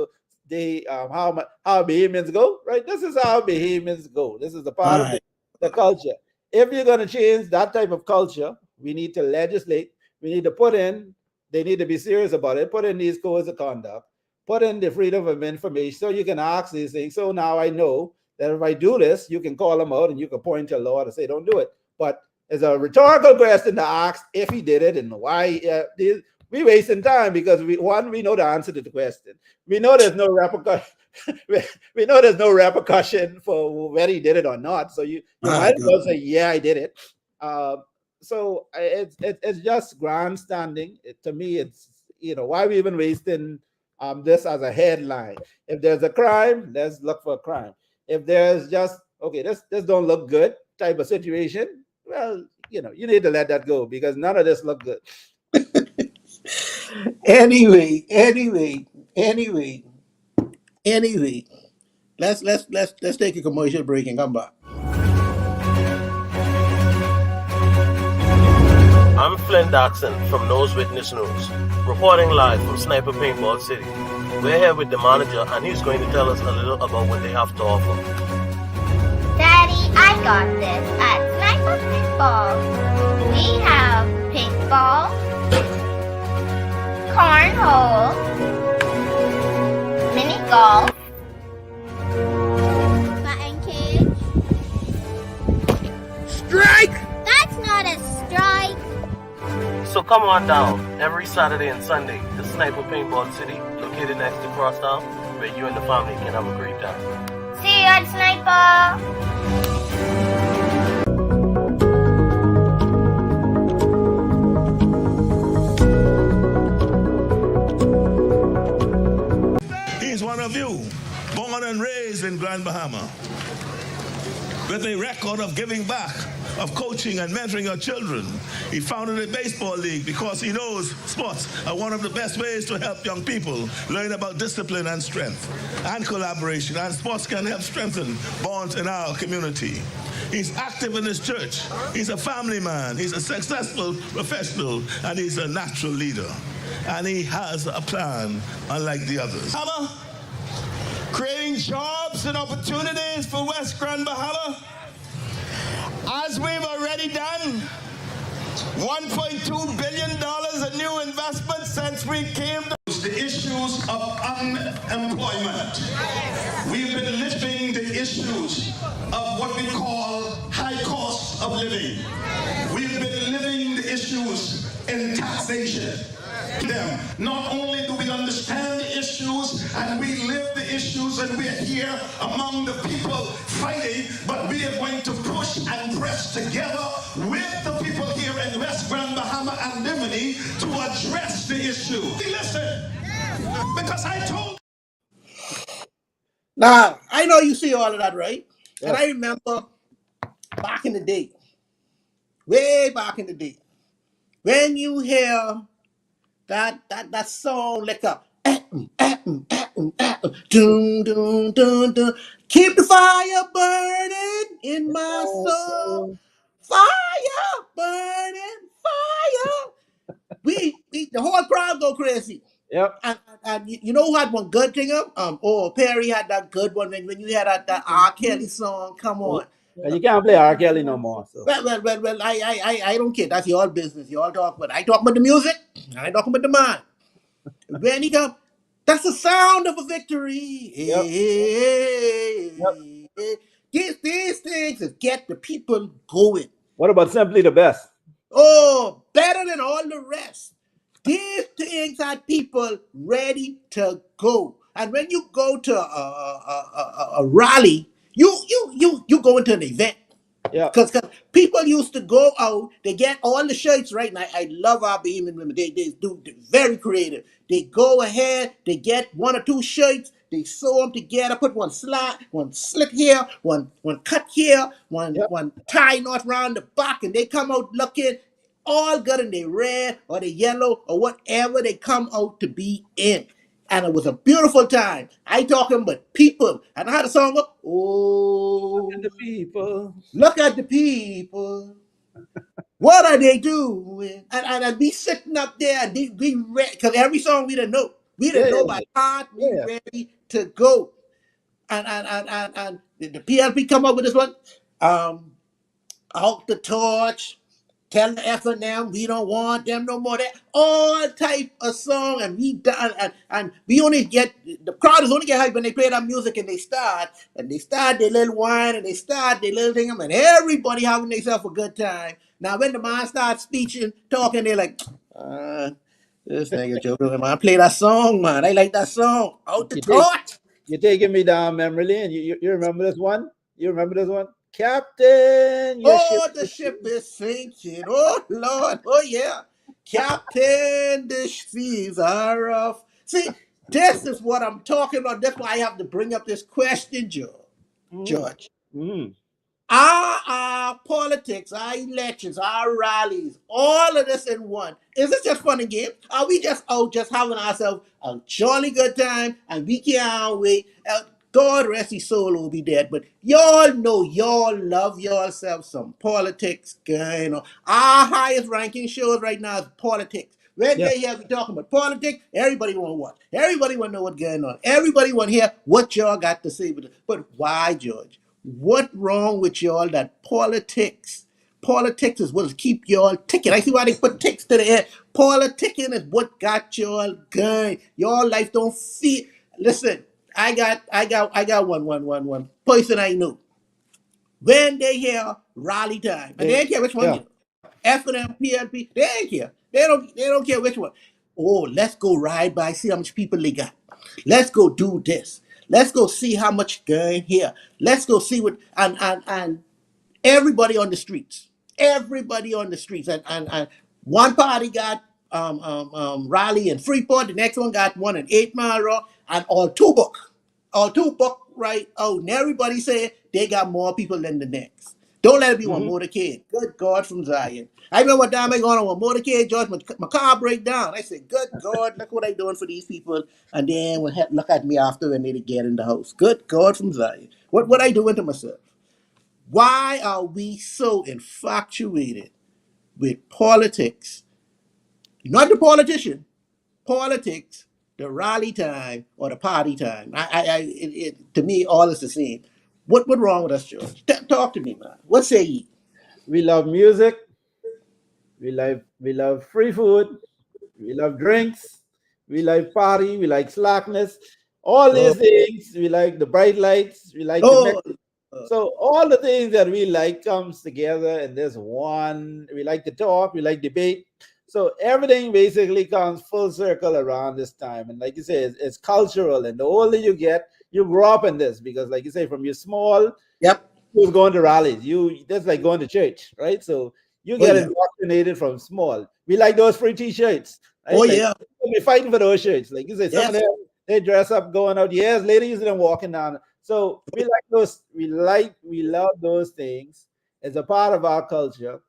day, how Bahamians go, right? This is how Bahamians go. This is a part of the culture. If you're gonna change that type of culture, we need to legislate. We need to put in. They need to be serious about it. Put in these codes of conduct. Put in the freedom of information so you can ask these things. So now I know that if I do this, you can call them out and you can point to a law to say don't do it. But it's a rhetorical question to ask if he did it and why. We wasting time because we know the answer to the question. We know there's no repercussion. we know there's no repercussion for whether he did it or not. So you might as well say, yeah, I did it. So it's just grandstanding. To me, it's why are we even wasting this as a headline? If there's a crime, let's look for a crime. If there's just this don't look good type of situation, well, you need to let that go because none of this look good. Anyway, let's take a commercial break and come back. I'm Flynn Dotson from Nose Witness News, reporting live from Sniper Paintball City. We're here with the manager and he's going to tell us a little about what they have to offer. Daddy, I got this at Sniper Paintball. We have paintball, cornhole, mini golf, batting cage. Strike! That's not a strike. So come on down every Saturday and Sunday to Sniper Paintball City, located next to Crosstown, where you and the family can have a great time. See you at Sniper. He's one of you, born and raised in Grand Bahama, with a record of giving back of coaching and mentoring our children. He founded a baseball league because he knows sports are one of the best ways to help young people learn about discipline and strength and collaboration, and sports can help strengthen bonds in our community. He's active in his church. He's a family man. He's a successful professional, and he's a natural leader. And he has a plan, unlike the others. Creating jobs and opportunities for West Grand Bahama. As we've already done, $1.2 billion in new investment since we came to the issues of unemployment. We've been lifting the issues of what we call high cost of living. We've been living the issues in taxation. Not only do we understand the issues and we live the issues and we're here among the people fighting, but we are going to push and press together with the people here in West Grand Bahama and Bimini to address the issue. Listen, because I told. Now, I know you see all of that, right? Yeah. And I remember back in the day, way back in the day, when you hear that song like a dun, dun, dun, dun. Keep the fire burning in my soul. Fire burning, fire. We the whole crowd go crazy. Yep. And you know who had one good thing up? Perry had that good one when you had that R. Kelly song. Come on. And you can't play R. Kelly no more. So. Well, I don't care. That's your business. You all talk about. I talk about the music. I talk about the mind. When he come, that's the sound of a victory. Yep. These things is get the people going. What about Simply the Best? Oh, better than all the rest. These things are people ready to go. And when you go to a rally, you go into an event. Yeah. Because people used to go out, they get all the shirts, right? And I love our Bahamian women. They're very creative. They go ahead, they get one or two shirts, they sew them together, put one slit here, one cut here, one tie knot around the back, and they come out looking all good in their red or the yellow or whatever they come out to be in. And it was a beautiful time. I talking about people. And I had a song up. Oh, Look at the people. Look at the people. What are they doing? And I'd be sitting up there and we ready. Because every song we didn't know. We didn't know by heart. We ready to go. And the PLP come up with this one. Out the torch. Tell the F&M we don't want them no more. That all type of song, and we done, and we only get the crowd is only get hype when they play that music and they start their little wine and they start their little thing, and everybody having themselves a good time. Now when the man starts speaking, talking, they're like, this nigga Joe, man, play that song, man. I like that song. Out the torch. You're taking me down memory lane. You remember this one? You remember this one? Captain, the ship is sinking. Oh Lord, oh yeah, Captain, the seas are rough. See, this is what I'm talking about. That's why I have to bring up this question, George. Our politics, our elections, our rallies, all of this in one. Is it just fun and game? Are we just out just having ourselves a jolly good time and we can't wait? God rest his soul will be dead, but y'all know y'all love yourself some politics going on. Our highest ranking shows right now is politics. When they hear we talking about politics, everybody want to watch. Everybody want to know what's going on. Everybody want to hear what y'all got to say with it. But why, George? What wrong with y'all that politics is what keep y'all ticking? I see why they put ticks to the end. Politicking is what got y'all going. Y'all life don't feel. Listen. I got one person I know. When they hear rally time, and they don't care which one, F&M, PLP, they ain't care. They don't care which one. Oh, let's go ride by, see how much people they got. Let's go do this. Let's go see how much going here. Let's go see what and everybody on the streets. Everybody on the streets. And one party got Raleigh and Freeport, the next one got one in 8 Mile Rock, and all two book right out. And everybody said they got more people than the next. Don't let it be one Mhm. motorcade. Good God from Zion. I remember one time I going on one motorcade, George, my car break down. I said, good God, look what I doing for these people. And then when look at me after when they get in the house. Good God from Zion. What I doing to myself? Why are we so infatuated with politics? Not the politician, politics, the rally time or the party time. To me, all is the same. What wrong with us, George? Talk to me, man. What say ye? We love music. We love free food. We love drinks. We like party. We like slackness. All Oh, these things. We like the bright lights. We like the oh, mix. So all the things that we like comes together, and there's one. We like to talk. We like debate. So everything basically comes full circle around this time. And like you say, it's cultural. And the older you get, you grow up in this because, like you say, from your small, yep. you was going to rallies. You that's like going to church, right? So you Oh get yeah. indoctrinated from small. We like those free T-shirts, Oh right? Like yeah. we're fighting for those shirts. Like you say, some of Yes. them they dress up going out. Yes, ladies them walking down. So we like those. We love those things as a part of our culture.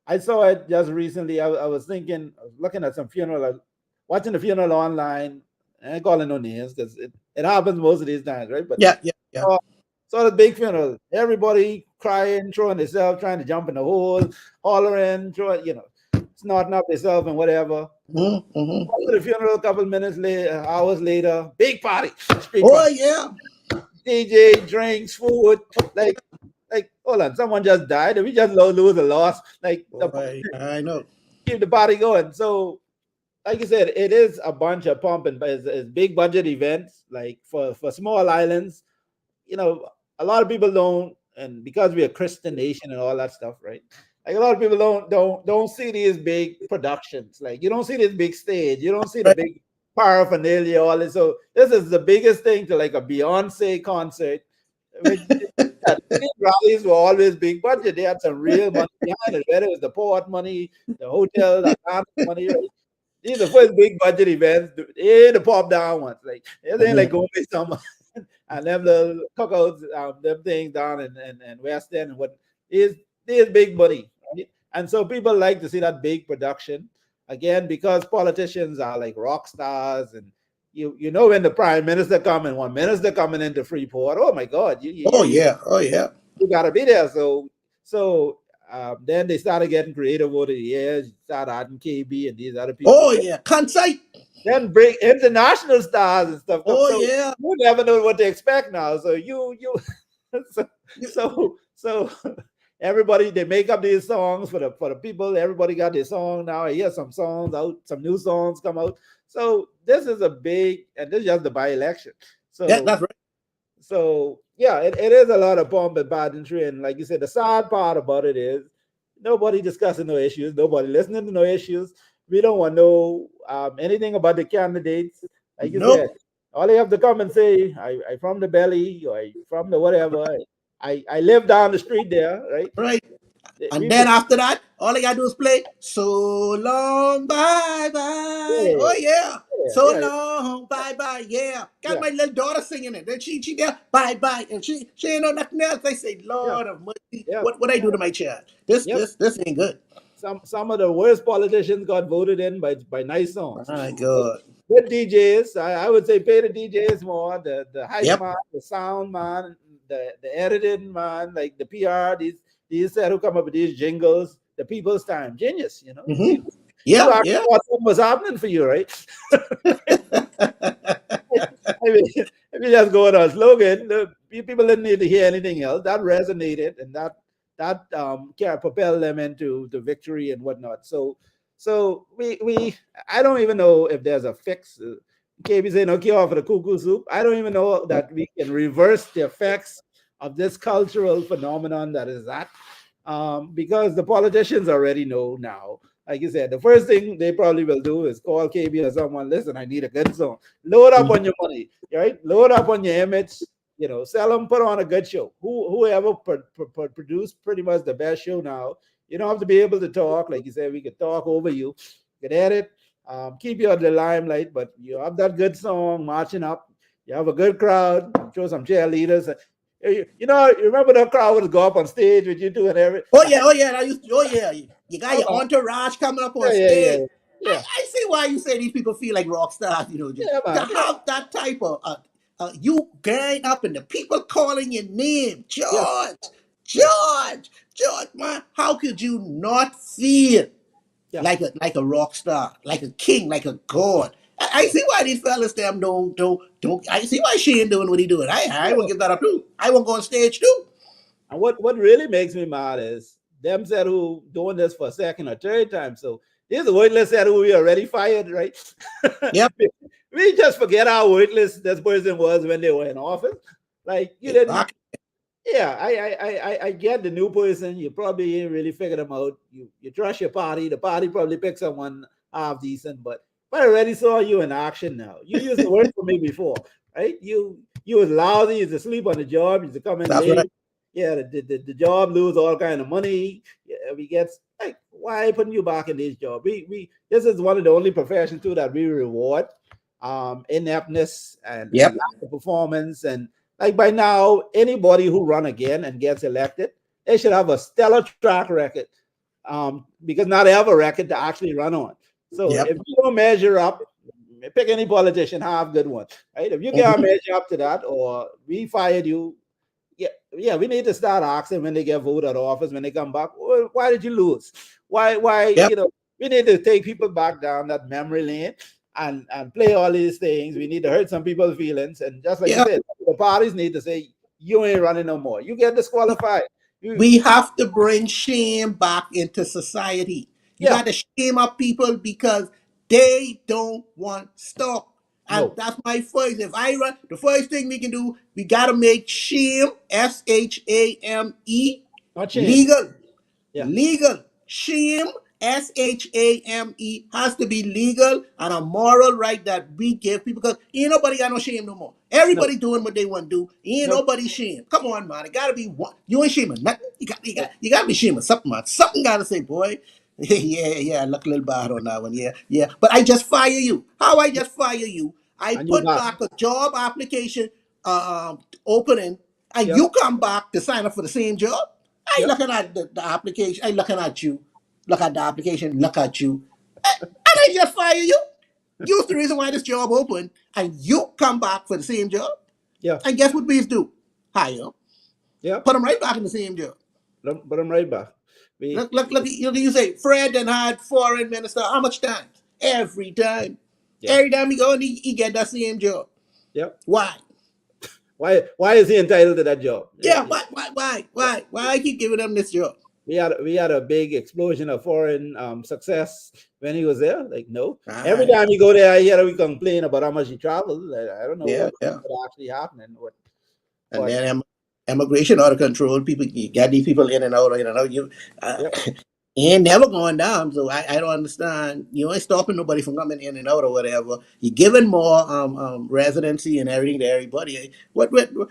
I saw it just recently. I was thinking, I was looking at some funeral, watching the funeral online. I ain't calling no names because it happens most of these times, right? But Yeah. Yeah. Yeah. uh, so the big funeral, everybody crying, throwing themselves, trying to jump in the hole, hollering, throwing, snorting up themselves and whatever. Mm-hmm. After the funeral, a couple minutes later, hours later, big party, street Oh party, yeah. DJ, drinks, food, like hold on, someone just died, and we just lose a loss, like Boy, I know. keep the party going. So like you said, it is a bunch of pumping, but it's big budget events, like for small islands. you know, a lot of people don't, and because we're a Christian nation and all that stuff, right? Like a lot of people don't see these big productions. Like you don't see this big stage, you don't see the Right. big paraphernalia, all this. So this is the biggest thing to like a Beyonce concert. Which these rallies were always big budget. They had some real money behind it. Whether it was the port money, the hotel, the dance money, right? These are the first big budget events. The pop down ones. Like it ain't Mhm. like going to summer and them little cookouts, them things down in West End and what is big money, right? And so people like to see that big production again because politicians are like rock stars, and you know when the prime minister coming, one minister coming into Freeport, oh my God, Oh yeah. Oh yeah. you gotta be there. So then they started getting creative over the years, started adding KB and these other people. Oh yeah. Concite. Then bring international stars and stuff come. Oh So yeah. you never know what to expect now. So you so You- so everybody they make up these songs for the people. Everybody got their song now. I hear some songs out, some new songs come out. So this is a big, and this is just the by-election. Yeah, So that's right. so yeah, it is a lot of pomp and pageantry. And like you said, the sad part about it is nobody discussing no issues, nobody listening to no issues. We don't want to know anything about the candidates. Like you said, Nope. all they have to come and say, I from the belly, or I from the whatever. I live down the street there, right? Right. And We then after that, all I gotta do is play "So Long, Bye Bye." yeah, Oh yeah, "So yeah, yeah, Long, Bye Bye." Yeah, got yeah, my little daughter singing it. Then she there, bye bye, and she ain't know nothing else. They say, yeah, "Lord of mercy, yeah, what I do to my child? This yep. this this ain't good." Some of the worst politicians got voted in by nice songs. My Right? God. Good DJs, I would say pay the DJs more. The hype Yep. man, the sound man, the editing man, like the PR. These who come up with these jingles. The people's time, genius. Mm-hmm. You Yeah. actually Yeah. thought something was happening for you, right? I mean, if you just go on a slogan, the people didn't need to hear anything else. That resonated, and that can propel them into the victory and whatnot. So we I don't even know if there's a fix. KB saying no cure for the cuckoo soup. I don't even know that we can reverse the effects of this cultural phenomenon that is that, because the politicians already know now. Like you said, the first thing they probably will do is call KB or someone. Listen, I need a good song. Load up on your money, right? Load up on your image. Sell them, put on a good show. Whoever produced pretty much the best show now. You don't have to be able to talk. Like you said, we could talk over you. You can edit, keep you on the limelight, but you have that good song marching up. You have a good crowd. Show some cheerleaders. You know, you remember the crowd would go up on stage with you two and everything. Oh yeah. Oh yeah. You got your entourage coming up on Yeah, yeah, yeah, stage. yeah, I see why you say these people feel like rock stars. You know, just yeah, to man. Yeah, have that type of you going up and the people calling your name, yeah, yeah, George, man. How could you not feel yeah, like a rock star, like a king, like a god? I yeah. see why these fellas them don't. I see why Shane doing what he doing. I Yeah. won't give that up too. I won't go on stage too. And what really makes me mad is them said who doing this for a second or third time. So this waitlist said who we already fired, right? Yep. We just forget how waitlist this person was when they were in office. Like you didn't. Exactly. Yeah, I get the new person. You probably ain't really figured them out. You trust your party. The party probably picked someone half decent, but I already saw you in action now. You used to work for me before, right? You was lousy. You used to sleep on the job. You used to come in That's right. late. Yeah, the job lose all kind of money. Yeah, we get like why putting you back in this job? We this is one of the only professions too that we reward ineptness and Yep. lack of performance. And like by now, anybody who run again and gets elected, they should have a stellar track record. Because not they have a record to actually run on. So Yep. if you don't measure up, pick any politician, have good one, right? If you can't Mhm. measure up to that, or we fired you, yeah, we need to start asking when they get voted out of office, when they come back, "Well, why did you lose? Why, Yep. we need to take people back down that memory lane and play all these things. We need to hurt some people's feelings. And just like you Yep. said, the parties need to say, you ain't running no more. You get disqualified. You, We have to bring shame back into society. You yeah, got to shame up people because they don't want stop. And no, that's my first. If I run, the first thing we can do, we got to make shame, Shame, not shame. legal. Yeah, Legal. Shame, Shame, has to be legal and a moral right that we give people because ain't nobody got no shame no more. no, Everybody doing what they want to do. Ain't no, nobody shame. Come on, man. It gotta be one. You ain't shaming nothing. no. You gotta be shaming something, man. Something gotta say, boy. Yeah, I look a little bad on that one. Yeah. But I just fire you. How I just fire you? I And you put back. back a job application opening, and Yep, you come back to sign up for the same job. I ain't yep, looking at the application. I ain't looking at you. Look at the application. Look at you. And I just fire you. You's the reason why this job open, and you come back for the same job. yeah, And guess what we do? Hire 'em. yep. Put them right back in the same job. But I'm right back. We, Look. You say Fred and had foreign minister. How much time? Every time. yeah, Every time he go and he get that same job. yep. Why? Why is he entitled to that job? Yeah. Why I keep giving them this job? We had a big explosion of foreign success when he was there. Like no, every Aye. time you go there, I hear we complain about how much he traveled. I don't know Yeah. what actually happening. And But then immigration out of control. People, you got these people in and out. You uh, yep, ain't never going down. So I don't understand. You ain't stopping nobody from coming in and out or whatever. You're giving more residency and everything to everybody.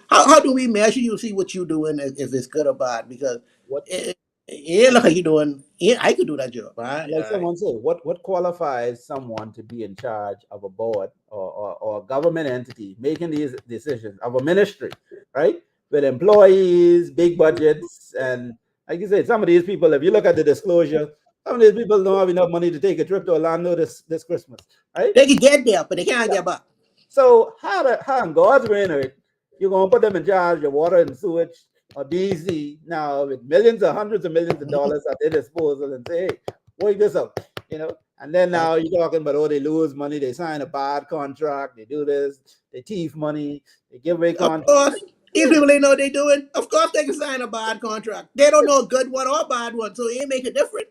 How do we measure you? See what you doing if it's good or bad? Because what it ain't look like you doing. I could do that job. like someone said, what qualifies someone to be in charge of a board or a government entity making these decisions of a ministry, right? With employees, big budgets, and like you said, some of these people, if you look at the disclosure, some of these people don't have enough money to take a trip to Orlando this Christmas, right? They can get there, but they can't get back. So how in God's green earth you're gonna put them in charge of water and sewage or BC now with millions or hundreds of millions of dollars at their disposal and say, hey, work this out, And then now you're talking about they lose money, they sign a bad contract, they do this, they thief money, they give away Of contracts. course, these people they know what they doing. Of course, they can sign a bad contract. They don't know a good one or a bad one, so it ain't make a difference.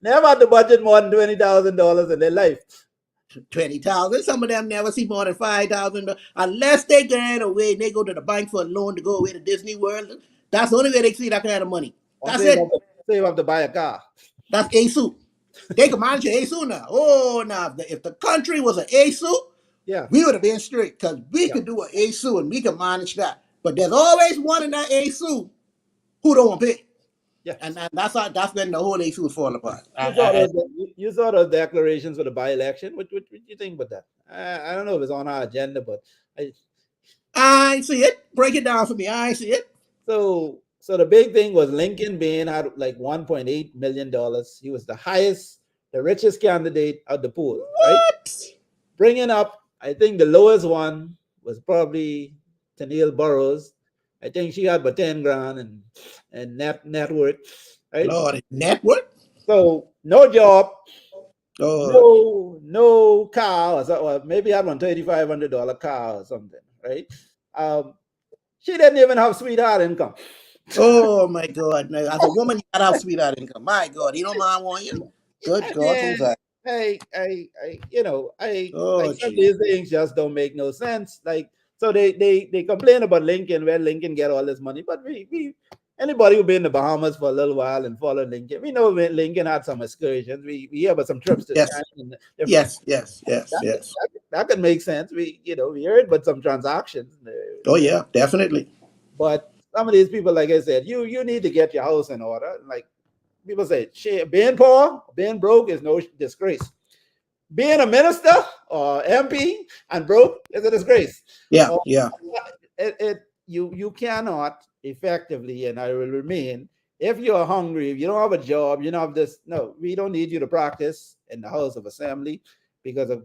Never had to budget more than $20,000 in their life. 20,000. Some of them never see more than 5,000 unless they get away and they go to the bank for a loan to go away to Disney World. That's the only way they see that kind of money. Or That's it. save up to buy a car. That's ASU. They can manage ASU now. Oh, now if the country was an ASU, Yeah, we would have been strict because we yeah, could do an ASU and we can manage that. But there's always one in that ASU who don't want to pay. yeah. And that's when the whole ASU fall apart. You saw those declarations for the by-election. What do you think about that? I don't know if it's on our agenda, but I see it. Break it down for me. I see it. So the big thing was Lincoln Bain had like $1.8 million. He was the highest, the richest candidate at the pool, right? What? Bringing up, I think the lowest one was probably Tennille Burrows. I think she had about 10 grand and net worth, right? Lord, network? So no job, Lord. no car, or maybe had one $3,500 car or something, right? Um, she didn't even have sweetheart income. Oh my God. Now, as a woman, you gotta have sweetheart income. My God, he don't mind want you. Good And God from then Zion. I Oh like some of gee. these things just don't make no sense. Like, so they complain about Lincoln, where Lincoln get all this money, but we anybody who been in the Bahamas for a little while and follow Lincoln, we know when Lincoln had some excursions. We hear about some trips to Yes. China and different. Yes. Yes. Yes. Yes. That could make sense. We heard about some transactions, Oh yeah, definitely. but some of these people, like I said, you need to get your house in order. Like people say, being poor, being broke is no disgrace. Being a minister or MP and broke is a disgrace. Yeah. Or Yeah. you cannot effectively, and I will remain. If you're hungry, if you don't have a job, you don't have this. No, we don't need you to practice in the house of assembly, because a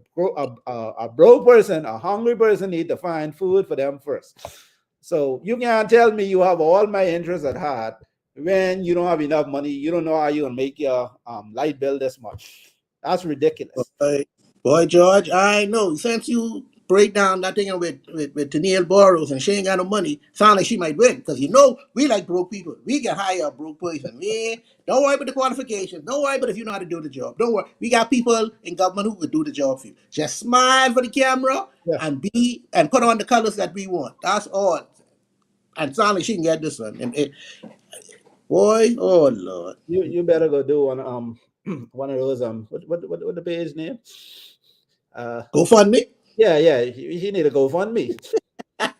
broke person, a hungry person, need to find food for them first. So you can't tell me you have all my interests at heart when you don't have enough money. You don't know how you're gonna make your light bill this much. That's ridiculous. Boy, George, I know. Since you break down that thing with Tennille Burrows and she ain't got no money, sound like she might win. Because you know, we like broke people. We can hire a broke person. Don't worry about the qualifications. Don't worry about if you know how to do the job. Don't worry. We got people in government who could do the job for you. Just smile for the camera Yeah. and put on the colors that we want. That's all. And sound like she can get this one. Boy, oh Lord. You better go do one one of those what the page name? Go fund me. Yeah, he need to go fund me.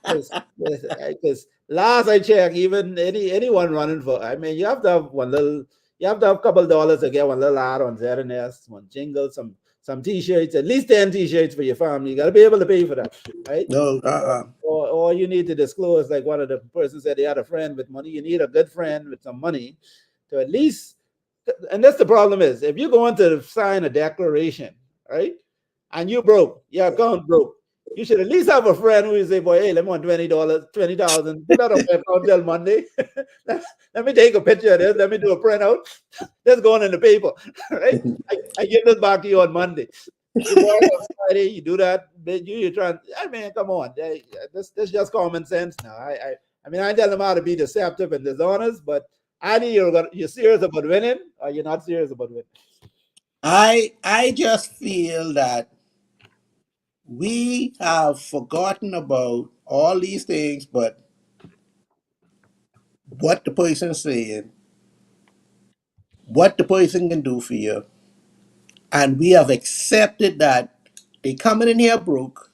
Because last I checked, even anyone running for, I mean, you have to have you have to have a couple dollars to get one little ad on ZNS, one jingle, some t-shirts, at least 10 t-shirts for your family. You got to be able to pay for that, right? No, Or you need to disclose, like one of the persons said, they had a friend with money. You need a good friend with some money to at least, and that's the problem is, if you're going to sign a declaration, right, and you broke, your account broke, you should at least have a friend who will say, boy, hey, let me want $20, 20,000, put that on my account till Monday. Let me take a picture of this, let me do a printout. That's going in the paper, right? I give this back to you on Monday. You work on Friday, you do that, you're trying, I mean, come on. This just common sense now. I mean, I tell them how to be deceptive and dishonest, but either you're serious about winning or you're not serious about winning. I just feel that we have forgotten about all these things, but what the person saying, what the person can do for you, and we have accepted that they coming in here broke,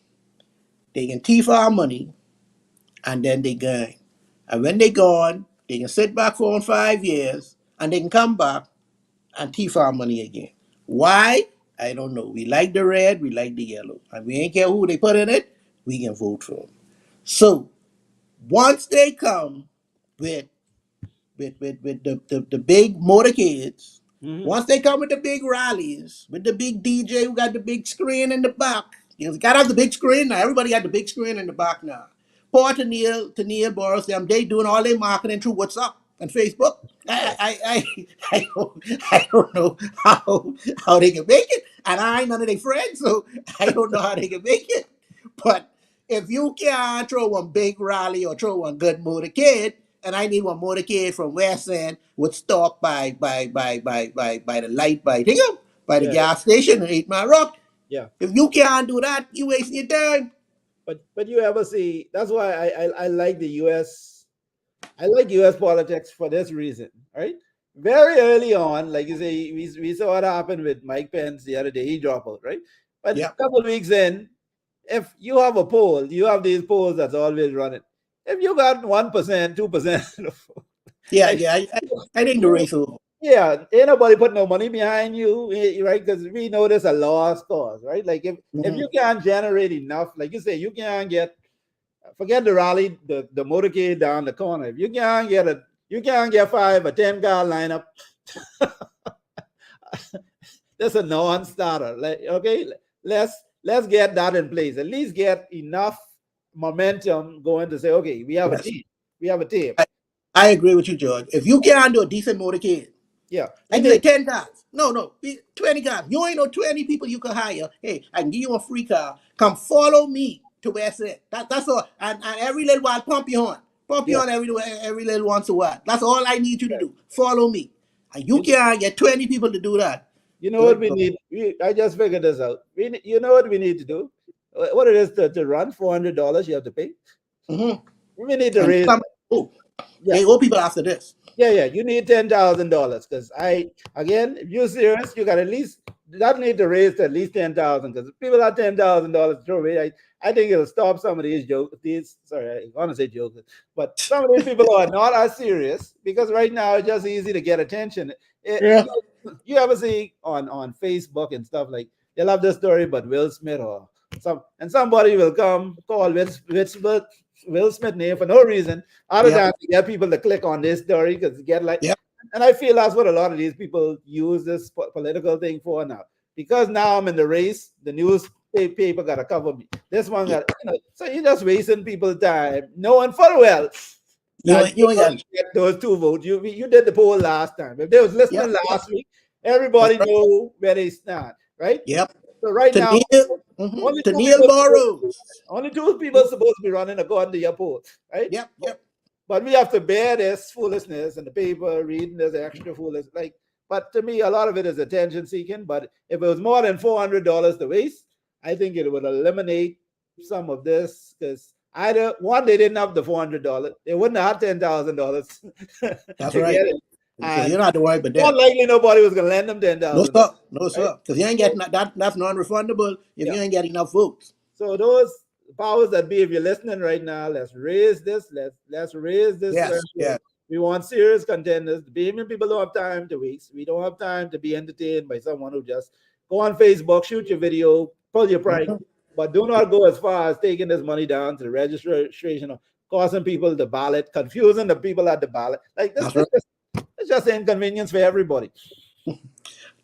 they can thief our money, and then they gone. And when they gone, they can sit back for 5 years, and they can come back and thief our money again. Why? I don't know. We like the red, we like the yellow, and we ain't care who they put in it. We can vote for them. So once they come with the big motorcades, Mm-hmm. once they come with the big rallies, with the big DJ who got the big screen in the back, you got to have the big screen now. Everybody got the big screen in the back now. Poor to Neil Boris, them, they doing all their marketing through WhatsApp and Facebook. I don't know how they can make it, and I ain't none of their friends, so I don't know how they can make it. But if you can't throw one big rally or throw one good motorcade, and I need one motorcade from West End would stop by the light by the Yeah, gas station and 8 Mile Rock. yeah. If you can't do that, you wasting your time. But you ever see? That's why I like the U.S. I like U.S. politics for this reason, right? Very early on, like you say, we saw what happened with Mike Pence the other day. He dropped out, right? But Yeah. a couple of weeks in, if you have a poll, you have these polls that's always running. If you got 1%, 2%, Yeah, like, yeah. I think the race over. yeah, ain't nobody put no money behind you, right? Because we know there's a lost cause, right? Like if Mhm. you can't generate enough, like you say, you can't get Forget the rally, the motorcade down the corner. If you can't get 5 or 10 car lineup. That's a non-starter. Okay, let's get that in place. At least get enough momentum going to say, okay, we have a Yes. team. We have a team. I agree with you, George. If you can't do a decent motorcade, Yeah, I can say 10 cars. No, 20 cars. You ain't no 20 people you can hire. Hey, I can give you a free car. Come follow me to West End. That's all. And every little while, pump your horn. Pump your yeah. horn every little once a while. That's all I need you to do. Follow me. And you You, can't get 20 people to do that. you know what Good we God. need? I just figured this out. You know what we need to do? What it is to run $400 you have to pay. Mm-hmm. We need to And raise. some, oh, Yeah, they owe people after this. yeah. You need $10,000 because if you're serious, you got at least that need to raise to at least 10,000 because people have $10,000 to throw away. I think it'll stop some of these jokes. Sorry, I want to say jokes, but some of these people are not as serious because right now it's just easy to get attention. Yeah. You ever see on Facebook and stuff like they love this story, but Will Smith or somebody will come call Will Smith name for no reason other Yep. than to get people to click on this story because get like. Yep. And I feel that's what a lot of these people use this political thing for now. Because now I'm in the race, the newspaper got to cover me. This one got, so you're just wasting people's time, knowing full well that You you're ain't going got to get those 2 votes. You did the poll last time. If they was Yep. listening Yep. last week, That's everybody right. know where they stand, right? Yep. So right To now, Neil, only to two Neil people, Burrows. only 2 people supposed to be running according to your poll, right? Yep. Yep. But we have to bear this foolishness in the paper, reading this extra foolish. But to me, a lot of it is attention seeking. But if it was more than $400 to waste, I think it would eliminate some of this because either one, they didn't have the $400, they wouldn't have had $10,000 to That's get right. it, So you and don't have to worry about more that. likely nobody was going to lend them ten No thousand sir. dollars, No right? sir. Because you ain't getting that's non-refundable if Yeah. you ain't getting enough votes. So those powers that be, if you're listening right now, let's raise this. Let's raise this Yes. threshold. Yeah. We want serious contenders. The Bahamian people don't have time to waste. We don't have time to be entertained by someone who just go on Facebook, shoot your video, pull your prank, Mhm. but do not go as far as taking this money down to the registration or causing people the ballot, confusing the people at the ballot. Like this, That's right. it's just an inconvenience for everybody.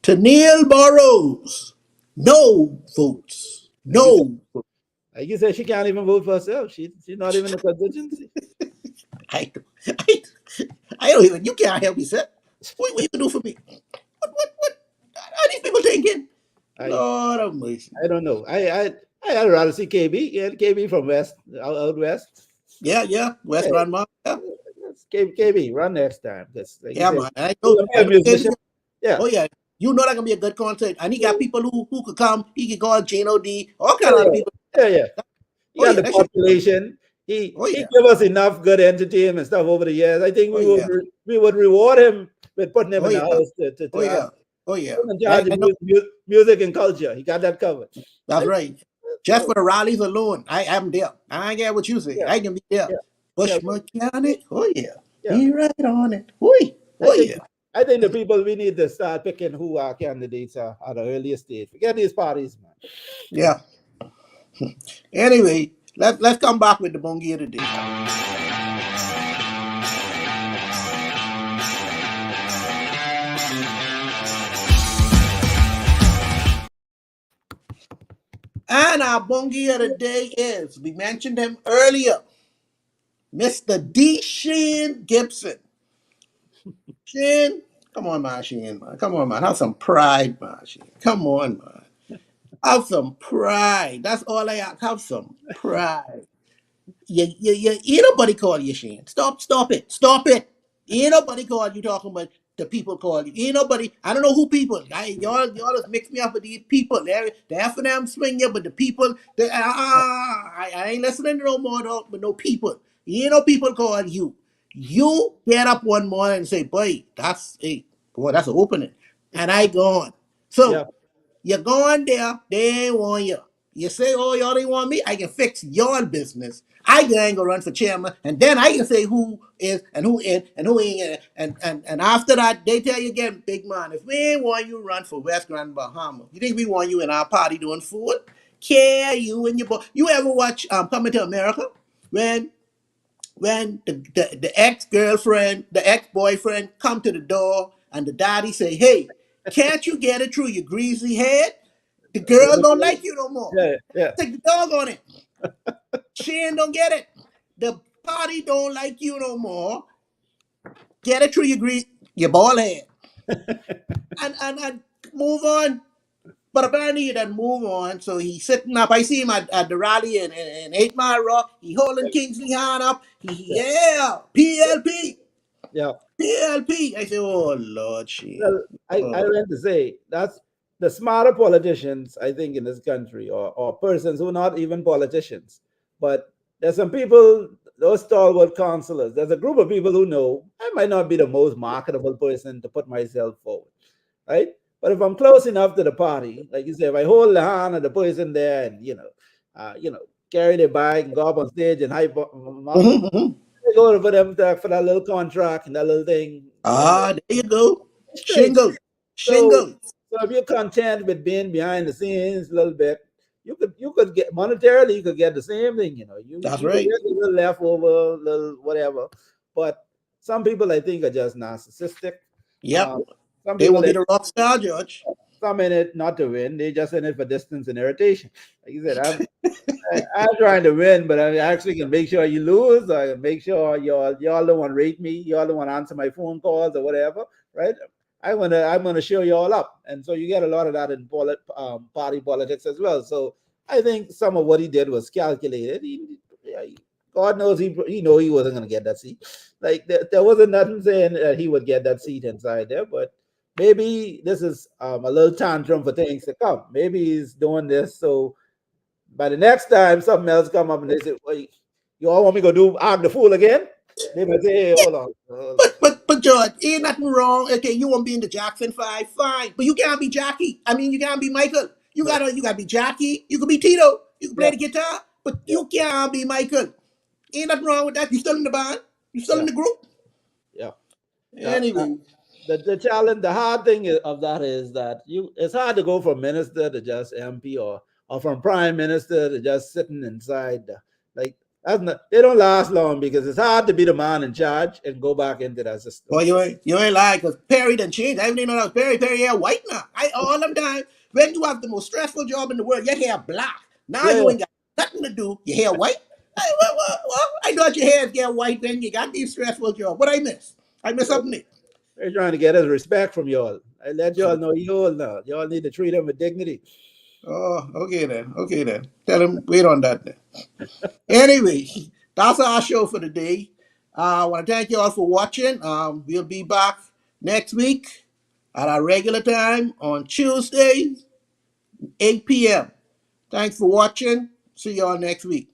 To Neil Burrows. No votes. Like you said, No. like you said, she can't even vote for herself. She's not even a constituency. I, I, I don't even. You can't help yourself. What you do for me? What are these people thinking? I Lord of mercy. I don't know. I'd rather see KB. Yeah, KB from West, out west. Yeah. West Yeah, Grandma. Yeah. KB, run next time. Because like you Yeah, said, man. I he's know. a musician. KB. Yeah. Oh yeah. You know that gonna be a good concert. And he got people who could come. He could call Gino D. All kind of other people. Yeah. He Oh got yeah, the that should be fun. population. Oh He yeah. gave us enough good entertainment stuff over the years. I think Oh yeah. we would reward him with putting him Oh in the yeah. house Oh to have yeah. Oh yeah. him in charge of I know. music and culture. He got that covered. That's Right? right. Just So, for the rallies alone, I am there. I ain't get what you say. yeah, I can be there. yeah, yeah, Bush mechanic. Oh yeah. yeah. Be right on it. Oh yeah. I Oh think yeah. I think the people we need to start picking who our candidates are at an earlier stage. Forget these parties, man. Yeah. Anyway, let's come back with the bongi of the day. And our bongi of the day is, we mentioned him earlier, Mr. D. Shane Gibson. Shane, come on, man, Shane, man. Come on, man. Have some pride, man, Shane. Come on, man. Have some pride. That's all I ask. Have some pride. Ain't nobody call you Shane. Stop it. Stop it. Ain't nobody call you talking about the people call you. Ain't nobody, I don't know who people. Y'all just mix me up with these people. The F&M swing you, but the people, I ain't listening to no more talk, but no people. Ain't no people call you. You get up one morning and say, boy, that's an opening. And I gone. Yeah, So you go on there, they ain't want you. You say, oh, y'all ain't want me, I can fix your business. I can go run for chairman, and then I can say who is and who in and who ain't in. And after that, they tell you again, big man, if we ain't want you run for West Grand Bahama, you think we want you in our party doing food? Care you and your boy. You ever watch Coming to America? when the ex-girlfriend, the ex-boyfriend come to the door and the daddy say, hey, can't you get it through your greasy head? The girl don't like you no more. Yeah, yeah. Take the dog on it. She ain't don't get it. The party don't like you no more. Get it through your ball head. And move on. But apparently he didn't move on. So he's sitting up. I see him at the rally in 8 Mile Rock. He holding Kingsley hand up. Yeah, PLP. Yeah. PLP. I say, oh Lord, shit. Well, I Oh. meant to say that's the smarter politicians, I think, in this country, or persons who are not even politicians. But there's some people, those stalwart councillors, there's a group of people who know I might not be the most marketable person to put myself forward, right? But if I'm close enough to the party, like you say, if I hold the hand of the person there and, carry their bag and go up on stage and hype up, Mhm, mhm. I go for them for that little contract and that little thing, There you go. straight. Shingles. So, Shingles. so if you're content with being behind the scenes a little bit, you could get monetarily, you could get the same thing. That's You could right. get a little leftover, little whatever. But some people, I think, are just narcissistic. Yep. Um, some They people, want to be the rock star, Judge. some in it not to win, they just in it for distance and irritation. Like you said, I'm trying to win, but I actually can make sure you lose. I can make sure y'all don't want to rate me. Y'all don't want to answer my phone calls or whatever, right? I'm gonna show you all up, and so you get a lot of that in party politics as well. So I think some of what he did was calculated. God knows he know he wasn't gonna get that seat. Like there wasn't nothing saying that he would get that seat inside there, but maybe this is a little tantrum for things to come. Maybe he's doing this so by the next time something else come up and they say, well, you all want me to go do act the fool again? They might say, hey, hold on. But George, ain't nothing wrong. Okay, you want to be in the Jackson Five, fine. But you can't be Jackie. I mean, you can't be Michael. You gotta be Jackie. You can be Tito. You can play Yeah, the guitar, but yeah, you can't be Michael. Ain't nothing wrong with that. You still in the band. You still in yeah, the group. yeah. Now, Anyway. the challenge, the hard thing of that is that it's hard to go from minister to just MP or from prime minister to just sitting inside. Like they don't last long because it's hard to be the man in charge and go back into that system. Boy, you ain't lying, because Perry done changed. I didn't know that was Perry. Perry hair white now. All them time, when you have the most stressful job in the world, your hair black. Now Yeah, you ain't got nothing to do. Your hair white. I thought your hair get white when you got these stressful job. What I miss? I miss yeah. something there. They're trying to get us respect from y'all. I let y'all know you all know. Y'all need to treat them with dignity. Oh, okay then. Okay then. Tell him wait on that then. Anyway, that's our show for today. I want to thank you all for watching. We'll be back next week at our regular time on Tuesday, 8 p.m. Thanks for watching. See y'all next week.